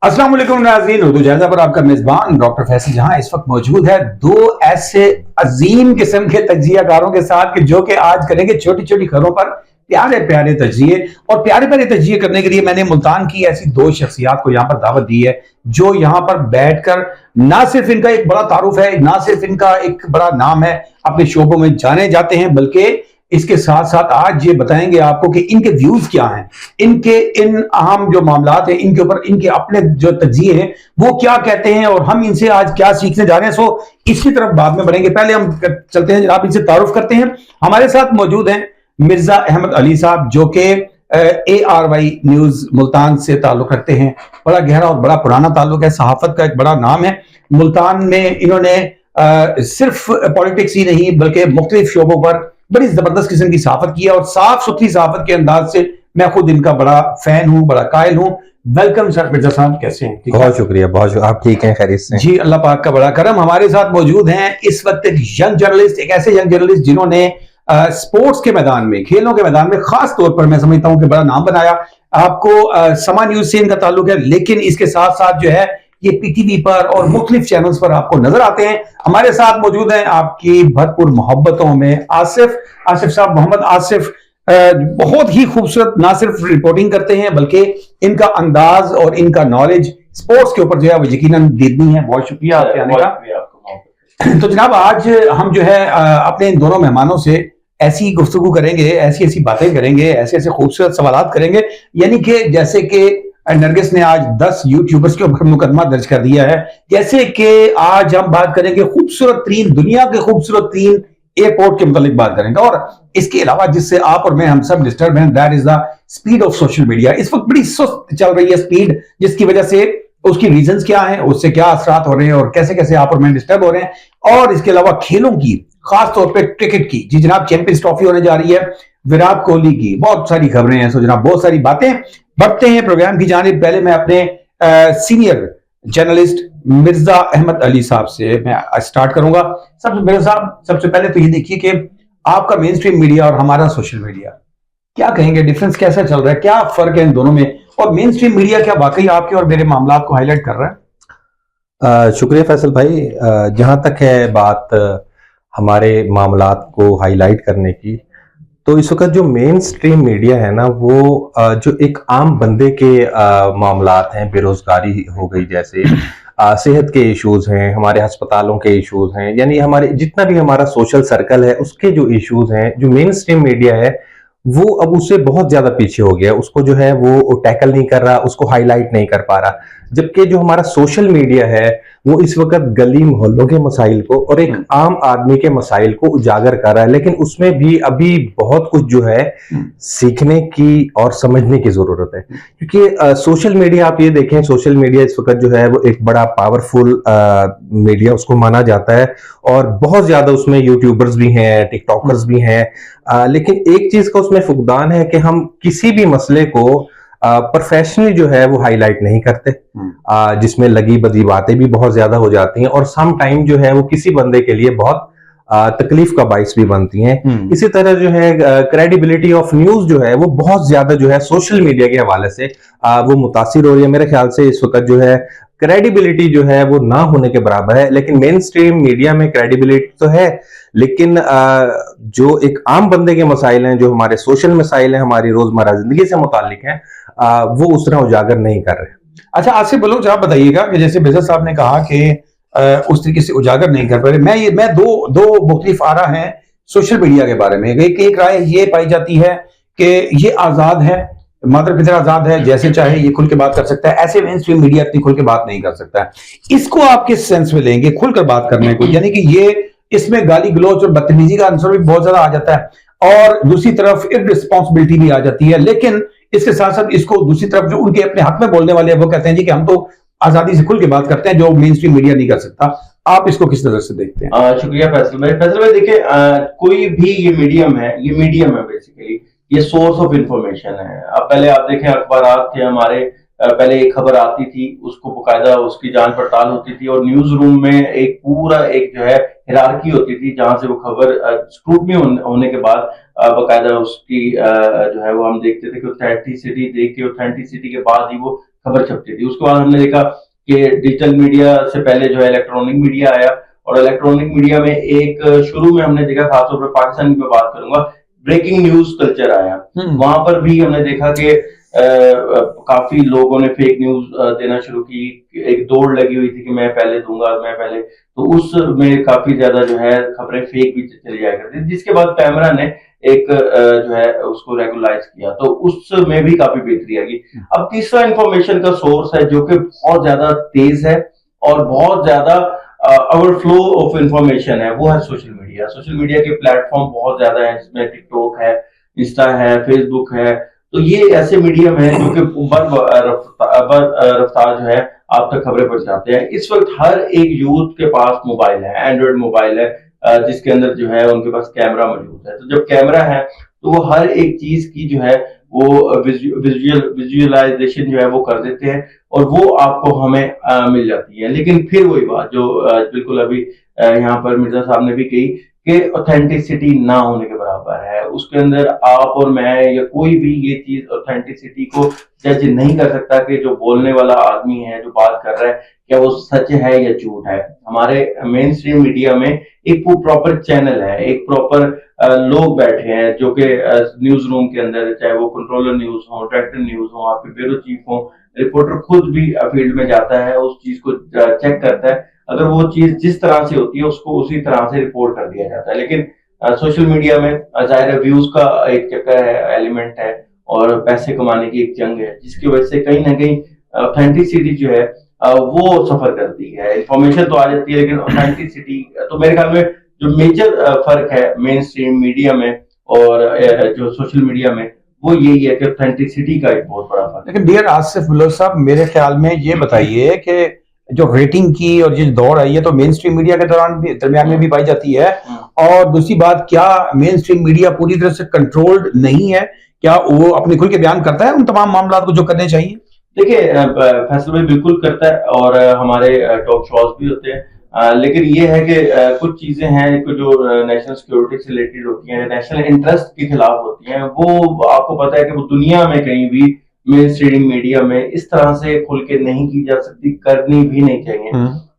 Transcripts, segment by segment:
अस्सलाम वालेकुम नाज़रीन, उर्दू जायज़ा पर आपका मेजबान डॉक्टर फैसल जहां इस वक्त मौजूद है दो ऐसे अजीम किस्म के तज्जियाकारों के साथ कि जो कि आज करेंगे छोटी छोटी खबरों पर प्यारे प्यारे तज्जिए। और प्यारे प्यारे तज्जिए करने के लिए मैंने मुल्तान की ऐसी दो शख्सियात को यहाँ पर दावत दी है जो यहाँ पर बैठकर ना सिर्फ इनका एक बड़ा तारुफ है, ना सिर्फ इनका एक बड़ा नाम है, अपने शोबों में जाने जाते हैं, बल्कि इसके साथ साथ आज ये बताएंगे आपको कि इनके व्यूज क्या हैं, इनके इन अहम जो मामलात हैं इनके ऊपर इनके अपने जो तज्जिए हैं वो क्या कहते हैं और हम इनसे आज क्या सीखने जा रहे हैं। सो इसकी तरफ बाद में बढ़ेंगे, पहले हम चलते हैं जनाब, इनसे तारुफ करते हैं। हमारे साथ मौजूद हैं मिर्जा अहमद अली साहब जो कि ARY न्यूज मुल्तान से ताल्लुक रखते हैं। बड़ा गहरा और बड़ा पुराना ताल्लुक है, सहाफत का एक बड़ा नाम है मुल्तान में। इन्होंने सिर्फ पॉलिटिक्स ही नहीं बल्कि मुख्तलिफ शोबों पर बड़ी जबरदस्त किस्म की सहाफत की है और साफ सुथरी सहाफत के अंदाज से मैं खुद इनका बड़ा फैन हूं, बड़ा कायल हूं। वेलकम सर मिर्जा साहब, कैसे हैं? बहुत शुक्रिया, बहुत शुक्रिया। आप ठीक हैं? खैरियत से? जी, अल्लाह पाक का बड़ा करम। हमारे साथ मौजूद हैं इस वक्त एक यंग जर्नलिस्ट, एक ऐसे यंग जर्नलिस्ट जिन्होंने स्पोर्ट्स के मैदान में, खेलों के मैदान में खास तौर पर मैं समझता हूं कि बड़ा नाम बनाया। आपको समा न्यूज से इनका ताल्लुक है, लेकिन इसके साथ साथ जो है ये PTV पर और मुख्तलिफ चैनल्स पर आपको नजर आते हैं। हमारे साथ मौजूद हैं आपकी भरपूर मोहब्बतों में आसिफ साहब, मोहम्मद आसिफ। बहुत ही खूबसूरत ना सिर्फ रिपोर्टिंग करते हैं बल्कि इनका अंदाज और इनका नॉलेज स्पोर्ट्स के ऊपर जो है वो यकीनन दीदनी है। बहुत शुक्रिया आपके आने का। तो जनाब आज हम जो है अपने इन दोनों मेहमानों से ऐसी गुफ्तगू करेंगे, ऐसी ऐसी बातें करेंगे, ऐसे ऐसे खूबसूरत सवालात करेंगे, यानी कि जैसे कि नरगिस ने आज 10 यूट्यूबर्स के ऊपर मुकदमा दर्ज कर दिया है, जैसे कि आज हम बात करेंगे खूबसूरत तीन, दुनिया के खूबसूरत तीन एयरपोर्ट के मुतालिक बात करेंगे। और इसके अलावा जिससे आप और मैं हम सब डिस्टर्ब हैं, that is the speed of social media. इस वक्त बड़ी सुस्त चल रही है स्पीड, जिसकी वजह से उसकी रीजंस क्या हैं, उससे क्या असरात हो रहे हैं और कैसे कैसे आप और मैं डिस्टर्ब हो रहे हैं। और इसके अलावा खेलों की, खास तौर पे क्रिकेट की, जी जनाब चैंपियंस ट्रॉफी होने जा रही है, विराट कोहली की बहुत सारी खबरें हैं। सो जनाब बहुत सारी बातें, बढ़ते हैं प्रोग्राम की जानिब। पहले मैं अपने सीनियर जर्नलिस्ट मिर्जा अहमद अली साहब से मैं स्टार्ट करूंगा। सबसे पहले तो ये देखिए कि आपका मेन स्ट्रीम मीडिया और हमारा सोशल मीडिया, क्या कहेंगे, डिफरेंस कैसा चल रहा है, क्या फर्क है इन दोनों में? और मेन स्ट्रीम मीडिया क्या वाकई आपके और मेरे मामलात को हाईलाइट कर रहा है? शुक्रिया फैसल भाई। जहां तक है बात हमारे मामलात को हाईलाइट करने की, तो इस वक्त जो मेन स्ट्रीम मीडिया है ना, वो जो एक आम बंदे के मामलात हैं, बेरोजगारी हो गई जैसे, सेहत के इश्यूज हैं, हमारे अस्पतालों के इश्यूज हैं, यानी हमारे जितना भी हमारा सोशल सर्कल है उसके जो इश्यूज हैं, जो मेन स्ट्रीम मीडिया है वो अब उससे बहुत ज्यादा पीछे हो गया। उसको जो है वो टैकल नहीं कर रहा, उसको हाईलाइट नहीं कर पा रहा। जबकि जो हमारा सोशल मीडिया है वो इस वक्त गली मोहल्लों के मसाइल को और एक आम आदमी के मसाइल को उजागर कर रहा है, लेकिन उसमें भी अभी बहुत कुछ जो है सीखने की और समझने की जरूरत है। क्योंकि सोशल मीडिया, आप ये देखें, सोशल मीडिया इस वक्त जो है वो एक बड़ा पावरफुल मीडिया उसको माना जाता है और बहुत ज्यादा उसमें यूट्यूबर्स भी हैं, टिकटॉकर्स भी हैं। लेकिन एक चीज का उसमें फुकदान है कि हम किसी भी मसले को प्रोफेशनली जो है वो हाईलाइट नहीं करते, जिसमें लगी बदी बातें भी बहुत ज्यादा हो जाती हैं और सम टाइम जो है वो किसी बंदे के लिए बहुत तकलीफ का बाइस भी बनती हैं। इसी तरह जो है क्रेडिबिलिटी ऑफ न्यूज जो है वो बहुत ज्यादा जो है सोशल मीडिया के हवाले से वो मुतासिर हो रही है। मेरे ख्याल से इस वक्त जो है क्रेडिबिलिटी जो है वो ना होने के बराबर है। लेकिन मेन स्ट्रीम मीडिया में क्रेडिबिलिटी तो है, लेकिन जो एक आम बंदे के मसाइल हैं, जो हमारे सोशल मसाइल हैं, हमारी रोजमर्रा जिंदगी से मुतालिक हैं, वो उस तरह उजागर नहीं कर रहे। अच्छा आसिफ बलूच, आप बताइएगा कि जैसे बिजर साहब ने कहा कि उस तरीके से उजागर नहीं कर पा रहे। मैं दो मुख्तलिफ आरा हैं सोशल मीडिया के बारे में। एक राय ये पाई जाती है कि ये आजाद है, मात्र पिता आजाद है, जैसे चाहे ये खुल के बात कर सकता है, ऐसे मेन स्ट्रीम मीडिया इतनी खुल के बात नहीं कर सकता है। इसको आप किस सेंस में लेंगे, खुलकर बात करने को? यानी कि ये इसमें गाली गलौज और बदतमीजी का आंसर भी बहुत ज्यादा आ जाता है और दूसरी तरफ इररिस्पांसिबिलिटी भी आ जाती है। लेकिन इसके साथ साथ इसको दूसरी तरफ जो उनके अपने हक में बोलने वाले हैं वो कहते हैं जी कि हम तो आजादी से खुल के बात करते हैं, जो मेन स्ट्रीम मीडिया नहीं कर सकता। आप इसको किस नजर से देखते हैं? शुक्रिया फैसल भाई। देखिए, कोई भी ये मीडियम है बेसिकली, ये सोर्स ऑफ इंफॉर्मेशन है। अब पहले आप देखें, अखबार थे हमारे, पहले एक खबर आती थी, उसको बकायदा उसकी जांच पड़ताल होती थी और न्यूज रूम में एक पूरा एक जो है हिरार्की होती थी, जहां से वो खबर स्क्रूटनी होने के बाद बकायदा उसकी जो है वो हम देखते थे कि ऑथेंटिसिटी देख के, ऑथेंटिसिटी के बाद ही वो खबर छपती थी। उसके बाद हमने देखा कि डिजिटल मीडिया से पहले जो है इलेक्ट्रॉनिक मीडिया आया, और इलेक्ट्रॉनिक मीडिया में एक शुरू में हमने देखा, खासतौर पर पाकिस्तान की मैं बात करूंगा, ब्रेकिंग न्यूज कल्चर आया। वहां पर भी हमने देखा कि काफी लोगों ने फेक न्यूज देना शुरू की, एक दौड़ लगी हुई थी कि मैं पहले दूंगा, मैं पहले, तो उसमें काफी ज्यादा जो है खबरें फेक भी चली जाया करती थी, जिसके बाद कैमरा ने एक जो है उसको रेगुलाइज किया, तो उसमें भी काफी बेहतरी आ गई। अब तीसरा इंफॉर्मेशन का सोर्स है जो कि बहुत ज्यादा तेज है और बहुत ज्यादा ओवरफ्लो ऑफ इंफॉर्मेशन है, वो है सोशल मीडिया। सोशल मीडिया के प्लेटफॉर्म बहुत ज्यादा है, जिसमें टिकटॉक है, इंस्टा है, फेसबुक है, तो ये ऐसे मीडियम है जो कि रफ्तार जो है आप तक खबरें पहुंचाते हैं। इस वक्त हर एक यूथ के पास मोबाइल है, एंड्रॉइड मोबाइल है, जिसके अंदर जो है उनके पास कैमरा मौजूद है। तो जब कैमरा है तो वो हर एक चीज की जो है वो विजुअलाइजेशन जो है वो कर देते हैं, और वो आपको हमें मिल जाती है। लेकिन फिर वही बात जो बिल्कुल अभी यहाँ पर मिर्जा साहब ने भी कही कि ऑथेंटिसिटी ना होने के बराबर है। उसके अंदर आप और मैं या कोई भी ये चीज ऑथेंटिसिटी को जज नहीं कर सकता कि जो बोलने वाला आदमी है, जो बात कर रहा है, क्या वो सच है या झूठ है। हमारे मेन स्ट्रीम मीडिया में एक प्रॉपर चैनल है, एक प्रॉपर लोग बैठे हैं जो कि न्यूज रूम के अंदर, चाहे वो कंट्रोलर न्यूज हो, डायरेक्टर न्यूज हो, आपके ब्यूरो चीफ हो, रिपोर्टर खुद भी फील्ड में जाता है, उस चीज को चेक करता है। अगर वो चीज जिस तरह से होती है उसको उसी तरह से रिपोर्ट कर दिया जाता है। लेकिन सोशल मीडिया में जाहिर है व्यूज का एक चक्कर है, एलिमेंट है, और पैसे कमाने की एक जंग है, जिसकी वजह से कहीं ना कहीं ऑथेंटिसिटी जो है वो सफर करती है। इंफॉर्मेशन तो आ जाती है, लेकिन ऑथेंटिसिटी, तो मेरे ख्याल में जो मेजर फर्क है मेन स्ट्रीम मीडिया में और जो सोशल मीडिया में, वो यही है कि ऑथेंटिसिटी का एक बहुत बड़ा फर्क। लेकिन डियर आसिफ बुलोच साहब, मेरे ख्याल में ये बताइए कि जो रेटिंग की और जिस दौड़ है, ये तो मेन स्ट्रीम मीडिया के दौरान भी, दरमियान में भी पाई जाती है, और दूसरी बात, क्या मेन स्ट्रीम मीडिया पूरी तरह से कंट्रोल्ड नहीं है? क्या वो अपने खुल के बयान करता है उन तमाम मामला को जो करने चाहिए? देखिए, फैसल भाई बिल्कुल करता है, और हमारे टॉक शोज भी होते हैं, लेकिन ये है कि कुछ चीजें हैं जो नेशनल सिक्योरिटी से रिलेटेड होती हैं, नेशनल इंटरेस्ट के खिलाफ होती हैं, वो आपको पता है कि वो दुनिया में कहीं भी मेन स्ट्रीम मीडिया में इस तरह से खुल के नहीं की जा सकती, करनी भी नहीं चाहिए।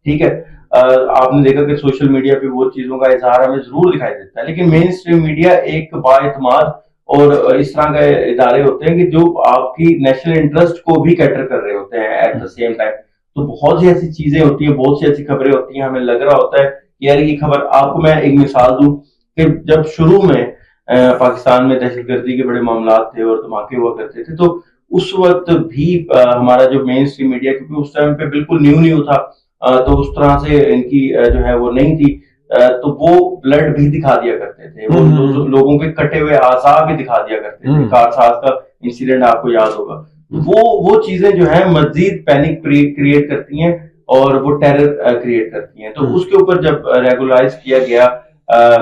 ठीक है, आपने देखा कि सोशल मीडिया पे वो चीजों का इजहार हमें जरूर दिखाई देता है, लेकिन मेन स्ट्रीम मीडिया एक बाएतमाद और इस तरह के इदारे होते हैं कि जो आपकी नेशनल इंटरेस्ट को भी कैटर कर रहे होते हैं एट द सेम टाइम। तो बहुत सी ऐसी चीजें होती हैं, बहुत सी ऐसी खबरें होती हैं, हमें लग रहा होता है कि यार ये खबर, आपको मैं एक मिसाल दूं कि जब शुरू में पाकिस्तान में दहशतगर्दी के बड़े मामला थे और धमाके हुआ करते थे, तो उस वक्त भी हमारा जो मेन स्ट्रीम मीडिया, क्योंकि उस टाइम पे बिल्कुल न्यू था, तो उस तरह से इनकी जो है वो नहीं थी, तो वो ब्लड भी दिखा दिया करते थे, वो लोगों के कटे हुए आज़ा भी दिखा दिया करते थे। कारसाज का इंसिडेंट आपको याद होगा। वो चीजें जो है मजीद पैनिक क्रिएट करती हैं और वो टेरर क्रिएट करती हैं। तो उसके ऊपर जब रेगुलाइज किया गया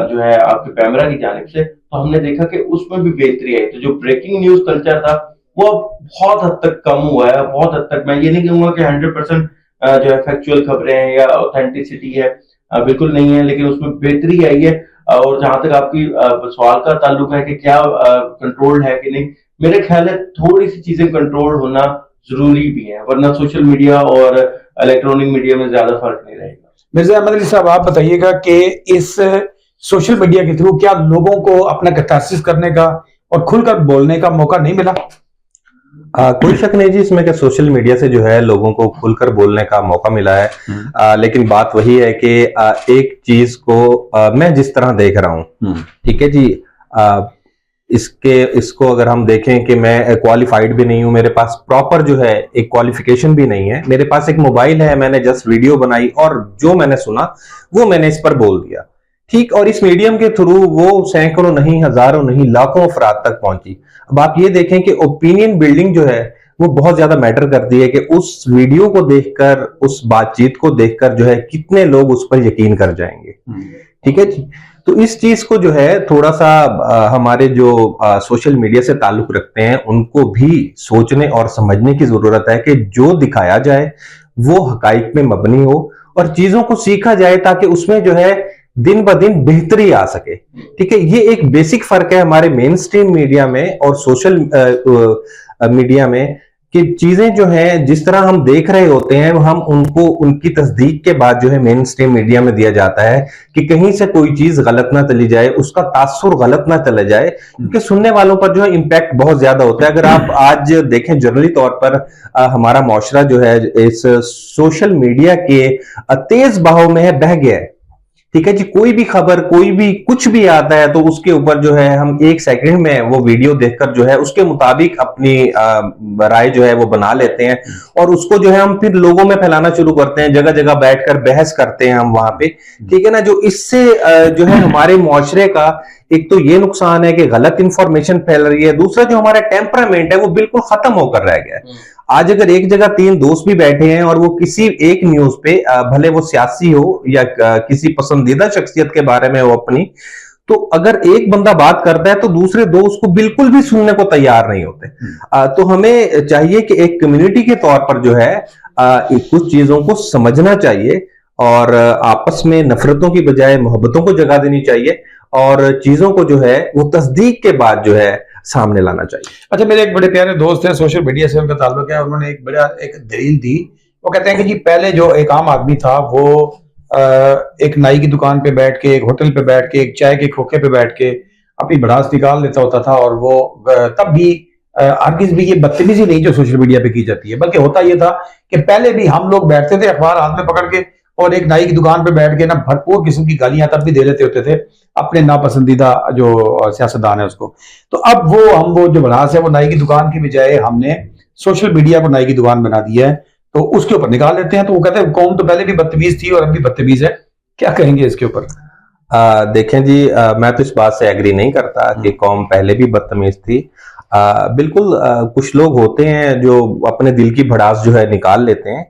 जो है आपके पैमरा की जानिब से, तो हमने देखा कि उसमें भी बेहतरी आई। तो जो ब्रेकिंग न्यूज कल्चर था वो अब बहुत हद तक कम हुआ है, बहुत हद तक। मैं ये नहीं कहूंगा कि 100% जो है फैक्चुअल खबरें हैं या ऑथेंटिसिटी है, बिल्कुल नहीं है, लेकिन उसमें बेहतरी आई है। और जहां तक आपकी सवाल का ताल्लुक है कि क्या कंट्रोल है कि नहीं, मेरे ख्याल है थोड़ी सी चीजें कंट्रोल होना जरूरी भी है, वरना सोशल मीडिया और इलेक्ट्रॉनिक मीडिया में ज्यादा फर्क नहीं रहेगा। मिर्जा अहमद अली साहब, आप बताइएगा कि इस सोशल मीडिया के थ्रू क्या लोगों को अपना कैथारसिस करने का और खुलकर बोलने का मौका नहीं मिला? कोई शक नहीं जी इसमें कि सोशल मीडिया से जो है लोगों को खुलकर बोलने का मौका मिला है। लेकिन बात वही है कि एक चीज को मैं जिस तरह देख रहा हूं, ठीक है जी, इसको अगर हम देखें कि मैं क्वालिफाइड भी नहीं हूं, मेरे पास प्रॉपर जो है एक क्वालिफिकेशन भी नहीं है, मेरे पास एक मोबाइल है, मैंने जस्ट वीडियो बनाई और जो मैंने सुना वो मैंने इस पर बोल दिया, ठीक। और इस मीडियम के थ्रू वो सैकड़ों नहीं, हजारों नहीं, लाखों अफराद तक पहुंची। अब आप ये देखें कि ओपिनियन बिल्डिंग जो है वो बहुत ज्यादा मैटर करती है कि उस वीडियो को देखकर, उस बातचीत को देखकर जो है कितने लोग उस पर यकीन कर जाएंगे, ठीक है जी। तो इस चीज को जो है थोड़ा सा हमारे जो सोशल मीडिया से ताल्लुक रखते हैं उनको भी सोचने और समझने की जरूरत है कि जो दिखाया जाए वो हकाइक में मबनी हो और चीजों को सीखा जाए ताकि उसमें जो है दिन ब दिन बेहतरी आ सके, ठीक है। ये एक बेसिक फर्क है हमारे मेन स्ट्रीम मीडिया में और सोशल मीडिया में कि चीजें जो है जिस तरह हम देख रहे होते हैं हम उनको उनकी तस्दीक के बाद जो है मेन स्ट्रीम मीडिया में दिया जाता है कि कहीं से कोई चीज गलत ना चली जाए, उसका तासुर गलत ना चले जाए, क्योंकि सुनने वालों पर जो है इम्पैक्ट बहुत ज्यादा होता है। अगर आप आज देखें जनरली तौर पर हमारा मुआशरा जो है इस सोशल मीडिया के तेज बहाव में है, बह गया है। ठीक है जी, कोई भी खबर, कोई भी कुछ भी आता है तो उसके ऊपर जो है हम एक सेकंड में वो वीडियो देखकर जो है उसके मुताबिक अपनी राय जो है वो बना लेते हैं और उसको जो है हम फिर लोगों में फैलाना शुरू करते हैं, जगह जगह बैठकर बहस करते हैं हम वहां पे। ठीक है ना, जो इससे जो है हमारे मुआशरे का एक तो ये नुकसान है कि गलत इंफॉर्मेशन फैल रही है, दूसरा जो हमारा टेम्परामेंट है वो बिल्कुल खत्म होकर रह गया है। आज अगर एक जगह 3 दोस्त भी बैठे हैं और वो किसी एक न्यूज पे भले वो सियासी हो या किसी पसंदीदा शख्सियत के बारे में हो अपनी, तो अगर एक बंदा बात करता है तो दूसरे दो उसको बिल्कुल भी सुनने को तैयार नहीं होते। तो हमें चाहिए कि एक कम्युनिटी के तौर पर जो है कुछ चीजों को समझना चाहिए और आपस में नफरतों की बजाय मोहब्बतों को जगा देनी चाहिए और चीजों को जो है वो तस्दीक के बाद जो है सामने लाना चाहिए। अच्छा, मेरे एक बड़े प्यारे दोस्त हैं, सोशल मीडिया से उनका ताल्लुक है, उन्होंने एक दलील दी। वो कहते हैं कि जी पहले जो एक आम आदमी था वो एक नाई की दुकान पे बैठ के, एक होटल पे बैठ के, एक चाय के खोखे पे बैठ के अपनी भड़ास निकाल लेता होता था और वो तब भी हरगिज़ भी ये बदतमीजी नहीं जो सोशल मीडिया पे की जाती है, बल्कि होता ये था कि पहले भी हम लोग बैठते थे अखबार हाथ में पकड़ के और एक नाई की दुकान पे बैठ के ना भरपूर किस्म की गालियां तब भी दे लेते होते थे अपने नापसंदीदा जो सियासतदान है उसको। तो अब वो जो भड़ास है वो नाई की दुकान की बजाय हमने सोशल मीडिया को नाई की दुकान बना दिया है, तो उसके ऊपर निकाल लेते हैं। तो वो कहते हैं कौम तो पहले भी बदतमीज थी और अब भी बदतमीज है। क्या कहेंगे इसके ऊपर? देखें जी, मैं तो इस बात से एग्री नहीं करता कि कौम पहले भी बदतमीज थी। बिल्कुल कुछ लोग होते हैं जो अपने दिल की भड़ास जो है निकाल लेते हैं।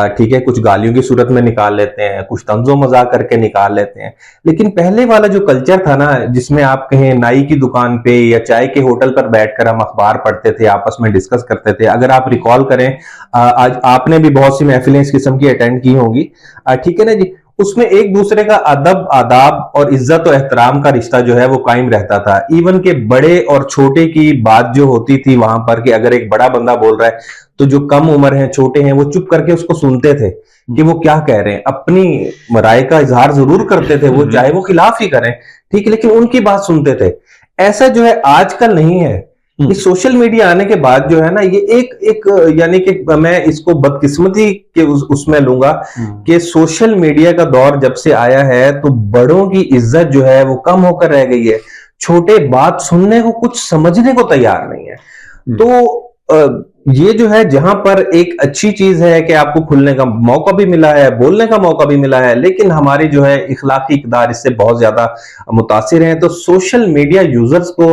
ठीक है, कुछ गालियों की सूरत में निकाल लेते हैं, कुछ तंजो मजाक करके निकाल लेते हैं, लेकिन पहले वाला जो कल्चर था ना, जिसमें आप कहें नाई की दुकान पे या चाय के होटल पर बैठकर हम अखबार पढ़ते थे, आपस में डिस्कस करते थे। अगर आप रिकॉल करें, आज आपने भी बहुत सी महफिलें इस किस्म की अटेंड की होंगी, ठीक है ना जी, उसमें एक दूसरे का अदब, आदाब और इज्जत और एहतराम का रिश्ता जो है वो कायम रहता था। इवन के बड़े और छोटे की बात जो होती थी वहां पर, कि अगर एक बड़ा बंदा बोल रहा है तो जो कम उम्र है, छोटे हैं, वो चुप करके उसको सुनते थे कि वो क्या कह रहे हैं, अपनी राय का इजहार जरूर करते थे, वो चाहे वो खिलाफ ही करें, ठीक है, लेकिन उनकी बात सुनते थे। ऐसा जो है आजकल नहीं है। ये सोशल मीडिया आने के बाद जो है ना, ये एक यानी कि मैं इसको बदकिस्मती के उसमें लूंगा कि सोशल मीडिया का दौर जब से आया है तो बड़ों की इज्जत जो है वो कम होकर रह गई है। छोटे बात सुनने को, कुछ समझने को तैयार नहीं है। तो ये जो है, जहां पर एक अच्छी चीज है कि आपको खुलने का मौका भी मिला है, बोलने का मौका भी मिला है, लेकिन हमारी जो है इखलाकी इक़दार इससे बहुत ज्यादा मुतासिर है। तो सोशल मीडिया यूजर्स को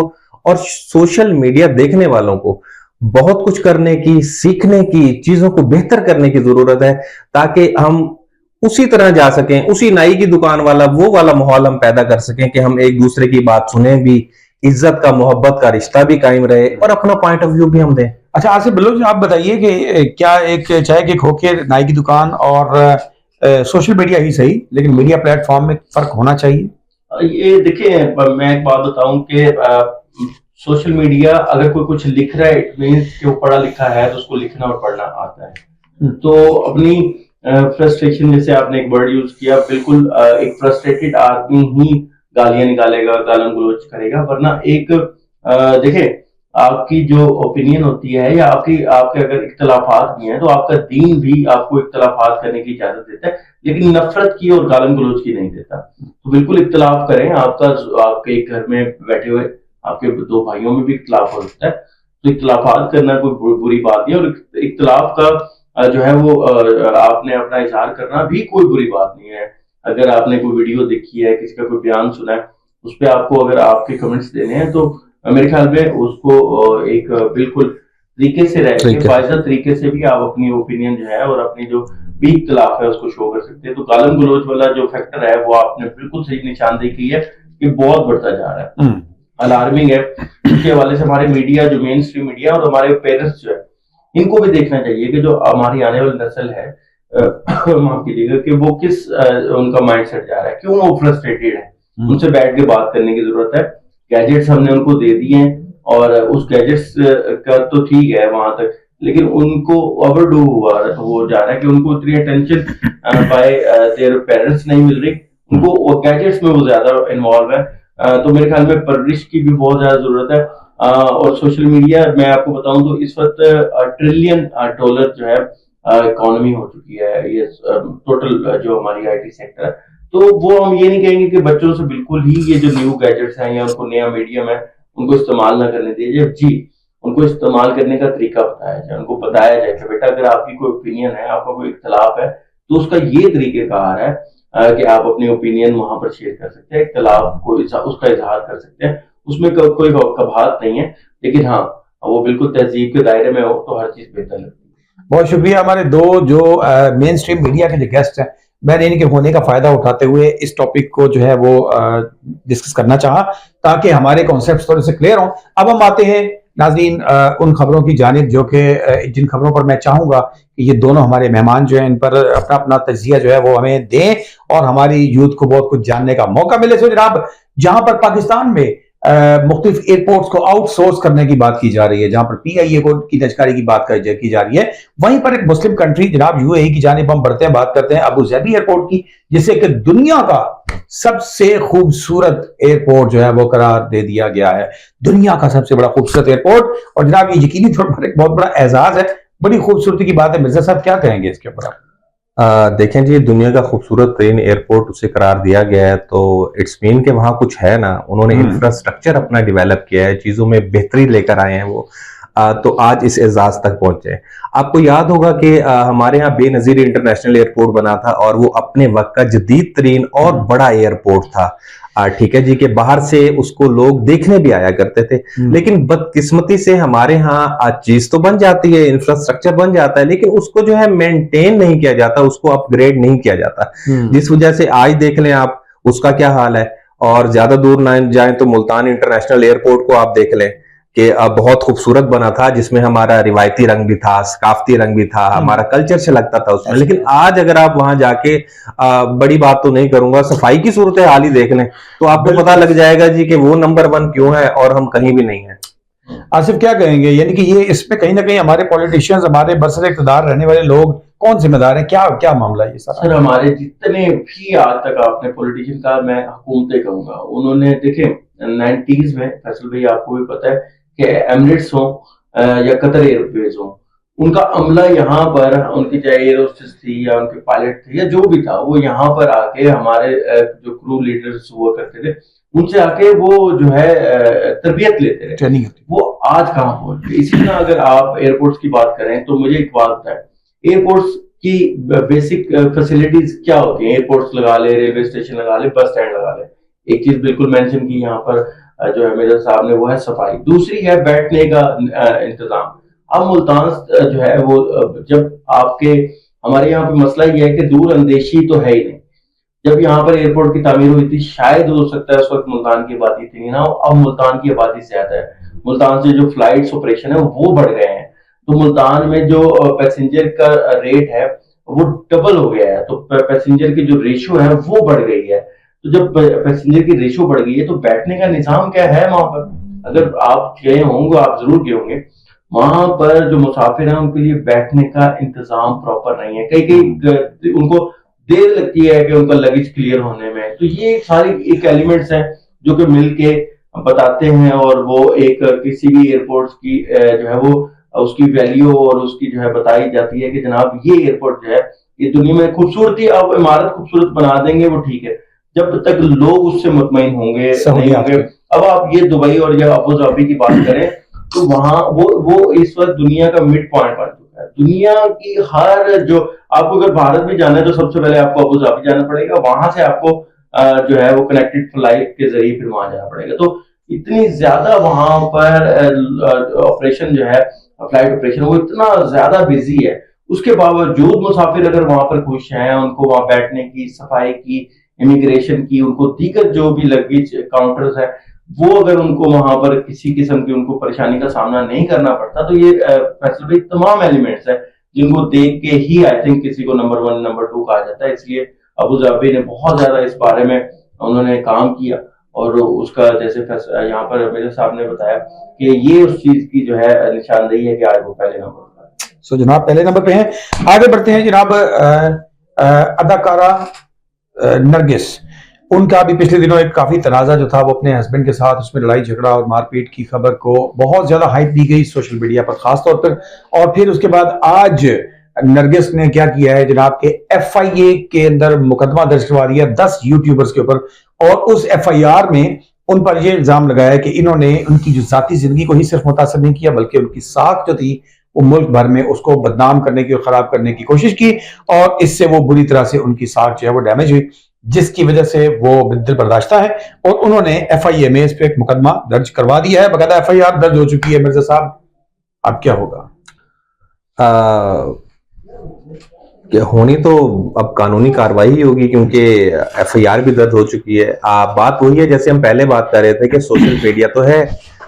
और सोशल मीडिया देखने वालों को बहुत कुछ करने की, सीखने की, चीजों को बेहतर करने की जरूरत है, ताकि हम उसी तरह जा सकें, उसी नाई की दुकान वाला वो वाला माहौल हम पैदा कर सकें कि हम एक दूसरे की बात सुने भी, इज्जत का, मोहब्बत का रिश्ता भी कायम रहे और अपना पॉइंट ऑफ व्यू भी हम दें। अच्छा आसिफ बलोच, आप बताइए कि क्या एक चाय के खोखे, नाई की दुकान और सोशल मीडिया ही सही, लेकिन मीडिया प्लेटफॉर्म में फर्क होना चाहिए? ये देखिए, मैं एक बात बताऊं कि सोशल मीडिया, अगर कोई कुछ लिख रहा है, इट मीन्स कि वो पढ़ा लिखा है, तो उसको लिखना और पढ़ना आता है। तो अपनी फ्रस्ट्रेशन, जैसे आपने एक वर्ड यूज किया, बिल्कुल एक फ्रस्ट्रेटेड आदमी ही गालियां निकालेगा, गालन गलोच करेगा, वरना एक देखिए, आपकी जो ओपिनियन होती है या आपके अगर इख्तलाफात भी हैं, तो आपका दीन भी आपको इख्तलाफात करने की इजाजत देता है, लेकिन नफरत की और गालन गलोच की नहीं देता। तो बिल्कुल इख्तलाफ करें। आपके घर में बैठे हुए आपके 2 भाइयों में भी इख्तलाफ हो सकता है, तो इख्तलाफात करना कोई बुरी बात नहीं, और इख्तलाफ का जो है वो आपने अपना इजहार करना भी कोई बुरी बात नहीं है। अगर आपने कोई वीडियो देखी है, किसी का कोई बयान सुना है, उस पर आपको अगर आपके कमेंट्स देने हैं, तो मेरे ख्याल में उसको एक बिल्कुल तरीके से रह के, बाइज्जत तरीके से भी आप अपनी ओपिनियन जो है और अपनी जो भी इख्तलाफ है उसको शो कर सकते हैं। तो गालन गलोच वाला जो फैक्टर है वो आपने बिल्कुल सही निशानदेही की है, ये बहुत बढ़ता जा रहा है, अलार्मिंग है। इसके हवाले से हमारे मीडिया, जो मेन स्ट्रीम मीडिया और हमारे पेरेंट्स जो है, इनको भी देखना चाहिए कि जो हमारी आने वाली नस्ल है, माफ कीजिएगा, कि वो किस उनका माइंडसेट जा रहा है, क्यों वो फ्रस्ट्रेटेड है। उनसे बैठ के बात करने की जरूरत है। गैजेट्स हमने उनको दे दिए हैं और उस गैजेट्स का तो ठीक है वहां तक, लेकिन उनको ओवरडू हो जा रहा है कि उनको इतनी अटेंशन बाय देयर पेरेंट्स नहीं मिल रही, उनको गैजेट्स में वो ज्यादा इन्वॉल्व है। तो मेरे ख्याल में परवरिश की भी बहुत ज्यादा जरूरत है। और सोशल मीडिया मैं आपको बताऊं तो इस वक्त ट्रिलियन डॉलर जो है इकोनॉमी हो चुकी है, ये टोटल जो हमारी आईटी सेक्टर है। तो वो हम ये नहीं कहेंगे कि बच्चों से बिल्कुल ही ये जो न्यू गैजेट्स हैं या उनको नया मीडियम है उनको इस्तेमाल ना करने दीजिए। जी, उनको इस्तेमाल करने का तरीका बताया जाए, उनको बताया जाए कि बेटा अगर आपकी कोई ओपिनियन है, आपका कोई इख्तलाफ है, तो उसका ये तरीकेकार है कि आप अपनी ओपिनियन वहां पर शेयर कर सकते हैं, इख्तलाफ को उसका इजहार कर सकते हैं, उसमें कोई कबाहत नहीं है। लेकिन हाँ, वो बिल्कुल तहजीब के दायरे में हो तो हर चीज बेहतर लगती है। बहुत शुक्रिया। हमारे दो जो मेन स्ट्रीम मीडिया के जो गेस्ट हैं, मैंने इनके होने का फायदा उठाते हुए इस टॉपिक को जो है वो डिस्कस करना चाहा ताकि हमारे कॉन्सेप्ट थोड़े से क्लियर हों। अब हम आते हैं नाज़रीन उन खबरों की जानिब जो कि जिन खबरों पर मैं चाहूंगा कि ये दोनों हमारे मेहमान जो हैं इन पर अपना अपना तजिया जो है वो हमें दें और हमारी यूथ को बहुत कुछ जानने का मौका मिले। सो जनाब, जहां पर पाकिस्तान में मुख्तलिफ एयरपोर्ट्स को आउटसोर्स करने की बात की जा रही है, जहां पर PIA को की तस्कारी की बात की जा रही है, वहीं पर एक मुस्लिम कंट्री जनाब UAE की जानिब हम बढ़ते हैं, बात करते हैं अबू धाबी एयरपोर्ट की, जिसे कि दुनिया का सबसे खूबसूरत एयरपोर्ट जो है वो करार दे दिया गया है, दुनिया का सबसे बड़ा खूबसूरत एयरपोर्ट। और जनाब ये यकीनी तौर पर एक बहुत बड़ा एजाज है, बड़ी खूबसूरती की बात है। मिर्जा साहब क्या कहेंगे इसके ऊपर आप? देखें जी, दुनिया का खूबसूरत तरीन एयरपोर्ट उसे करार दिया गया है तो इट्स मीन के वहां कुछ है ना, उन्होंने इंफ्रास्ट्रक्चर अपना डेवलप किया है, चीजों में बेहतरी लेकर आए हैं वो। तो आज इस एजाज तक पहुंचे। आपको याद होगा कि हमारे यहाँ बेनजीर इंटरनेशनल एयरपोर्ट बना था और वो अपने वक्त का जदीद तरीन और बड़ा एयरपोर्ट था। ठीक है जी, कि बाहर से उसको लोग देखने भी आया करते थे। लेकिन बदकिस्मती से हमारे यहाँ चीज तो बन जाती है, इंफ्रास्ट्रक्चर बन जाता है, लेकिन उसको जो है मेंटेन नहीं किया जाता, उसको अपग्रेड नहीं किया जाता, जिस वजह से आज देख लें आप उसका क्या हाल है। और ज्यादा दूर ना जाए तो मुल्तान इंटरनेशनल एयरपोर्ट को आप देख लें कि बहुत खूबसूरत बना था, जिसमें हमारा रिवायती रंग भी था, सकाफती रंग भी था, हमारा कल्चर से लगता था उसमें। लेकिन आज अगर आप वहां जाके बड़ी बात तो नहीं करूंगा, सफाई की सूरत हाल ही देख लें तो आपको पता लग जाएगा जी कि वो नंबर 1 क्यों है और हम कहीं भी नहीं है। आसिफ क्या कहेंगे, यानी कि ये इसमें कहीं ना कहीं हमारे पॉलिटिशियंस, हमारे बरसर इक़्तिदार रहने वाले लोग कौन जिम्मेदार है, क्या क्या मामला है ये सारा? सर, हमारे जितने भी आज तक आपने पॉलिटिशियन का, मैं हुकूमतें कहूंगा, उन्होंने देखे 90s में, फैसल भाई आपको भी पता है कि एमिरेट्स हो या कतर एयरवेज हो, उनका अमला यहाँ पर, उनकी चाहे एयर होस्टेस थी या उनके पायलट थे या जो भी था, वो यहाँ पर आके हमारे जो क्रू लीडर्स हुआ करते थे उनसे आके वो जो है तरबियत लेते थे, ट्रेनिंग। वो आज कहाँ पहुंच गए। इसी तरह अगर आप एयरपोर्ट्स की बात करें तो मुझे एक बात है, एयरपोर्ट्स की बेसिक फैसिलिटीज क्या होती हैं? एयरपोर्ट्स लगा ले, रेलवे स्टेशन लगा ले, बस स्टैंड लगा ले। एक चीज बिल्कुल मेंशन की यहाँ पर जो है मेजर साहब ने, वो है सफाई। दूसरी है बैठने का इंतजाम। अब मुल्तान जो है वो जब आपके, हमारे यहाँ पे मसला ये है कि दूर अंदेशी तो है ही नहीं। जब यहाँ पर एयरपोर्ट की तामीर हुई थी, शायद हो सकता है उस वक्त मुल्तान की आबादी थी ना, अब मुल्तान की आबादी ज्यादा है, मुल्तान से जो फ्लाइट्स ऑपरेशन है वो बढ़ गए हैं, तो मुल्तान में जो पैसेंजर का रेट है वो डबल हो गया है, तो पैसेंजर की जो रेशियो है वो बढ़ गई है। तो जब पैसेंजर की रेशियो बढ़ गई है तो बैठने का निजाम क्या है वहां पर? अगर आप गए होंगे, आप जरूर गए होंगे, वहां पर जो मुसाफिर हैं उनके लिए बैठने का इंतजाम प्रॉपर नहीं है। कई कई उनको देर लगती है कि उनका लगेज क्लियर होने में। तो ये सारी एक एलिमेंट्स हैं जो कि मिलके बताते हैं, और वो एक किसी भी एयरपोर्ट की जो है वो उसकी वैल्यू और उसकी जो है बताई जाती है कि जनाब ये एयरपोर्ट जो है ये दुनिया में खूबसूरती, आप इमारत खूबसूरत बना देंगे वो ठीक है, जब तक लोग उससे मुतमईन होंगे नहीं होंगे। अब आप ये दुबई और या अबू धाबी की बात करें तो वहां वो इस वक्त दुनिया का मिड पॉइंट बन चुका है। दुनिया की हर जो, आपको अगर भारत में जाना है तो सबसे पहले आपको अबू धाबी जाना पड़ेगा, वहां से आपको जो है वो कनेक्टेड फ्लाइट के जरिए फिर वहां जाना पड़ेगा। तो इतनी ज्यादा वहां पर ऑपरेशन जो है, फ्लाइट ऑपरेशन, वो इतना ज्यादा बिजी है। उसके बावजूद मुसाफिर अगर वहां पर खुश हैं, उनको वहां बैठने की, सफाई की, इमिग्रेशन की, उनको दीगर जो भी लगेज काउंटर्स है, वो अगर उनको वहां पर किसी किस्म की उनको परेशानी का सामना नहीं करना पड़ता, तो ये फैसिलिटी तमाम एलिमेंट्स है जिनको देख के ही आई थिंक किसी को नंबर 1 नंबर 2 कहा जाता है। इसलिए अबू धाबी ने बहुत ज्यादा इस बारे में उन्होंने काम किया, और उसका जैसे यहाँ पर मेरे साहब ने बताया कि ये उस चीज की जो है निशानदेही है कि आज वो पहले नंबर पर है। सो जनाब पहले नंबर पे हैं। आगे बढ़ते हैं जनाब, अदाकारा नरगिस, उनका भी पिछले दिनों एक काफी तनाजा जो था वो अपने हस्बैंड के साथ, उसमें लड़ाई झगड़ा और मारपीट की खबर को बहुत ज्यादा हाइप दी गई सोशल मीडिया पर खास तौर पर। और फिर उसके बाद आज नरगिस ने क्या किया है जनाब के FIA के अंदर मुकदमा दर्ज करवा दिया 10 यूट्यूबर्स के ऊपर, और उस FIR में उन पर यह इल्जाम लगाया कि इन्होंने उनकी जो जाती जिंदगी को ही सिर्फ मुतासर नहीं किया बल्कि उनकी साख जो थी वो मुल्क भर में उसको बदनाम करने की और खराब करने की कोशिश की, और इससे वो बुरी तरह से उनकी साख जो है वो डैमेज हुई, जिसकी वजह से वो दिल बर्दाश्ता है और उन्होंने FIA में इस पर एक मुकदमा दर्ज करवा दिया है। बकायदा FIR दर्ज हो चुकी है। मिर्जा साहब अब क्या होगा? होनी तो अब कानूनी कार्रवाई ही होगी, क्योंकि FIR भी दर्ज हो चुकी है। बात वही है जैसे हम पहले बात कर रहे थे कि सोशल मीडिया तो है,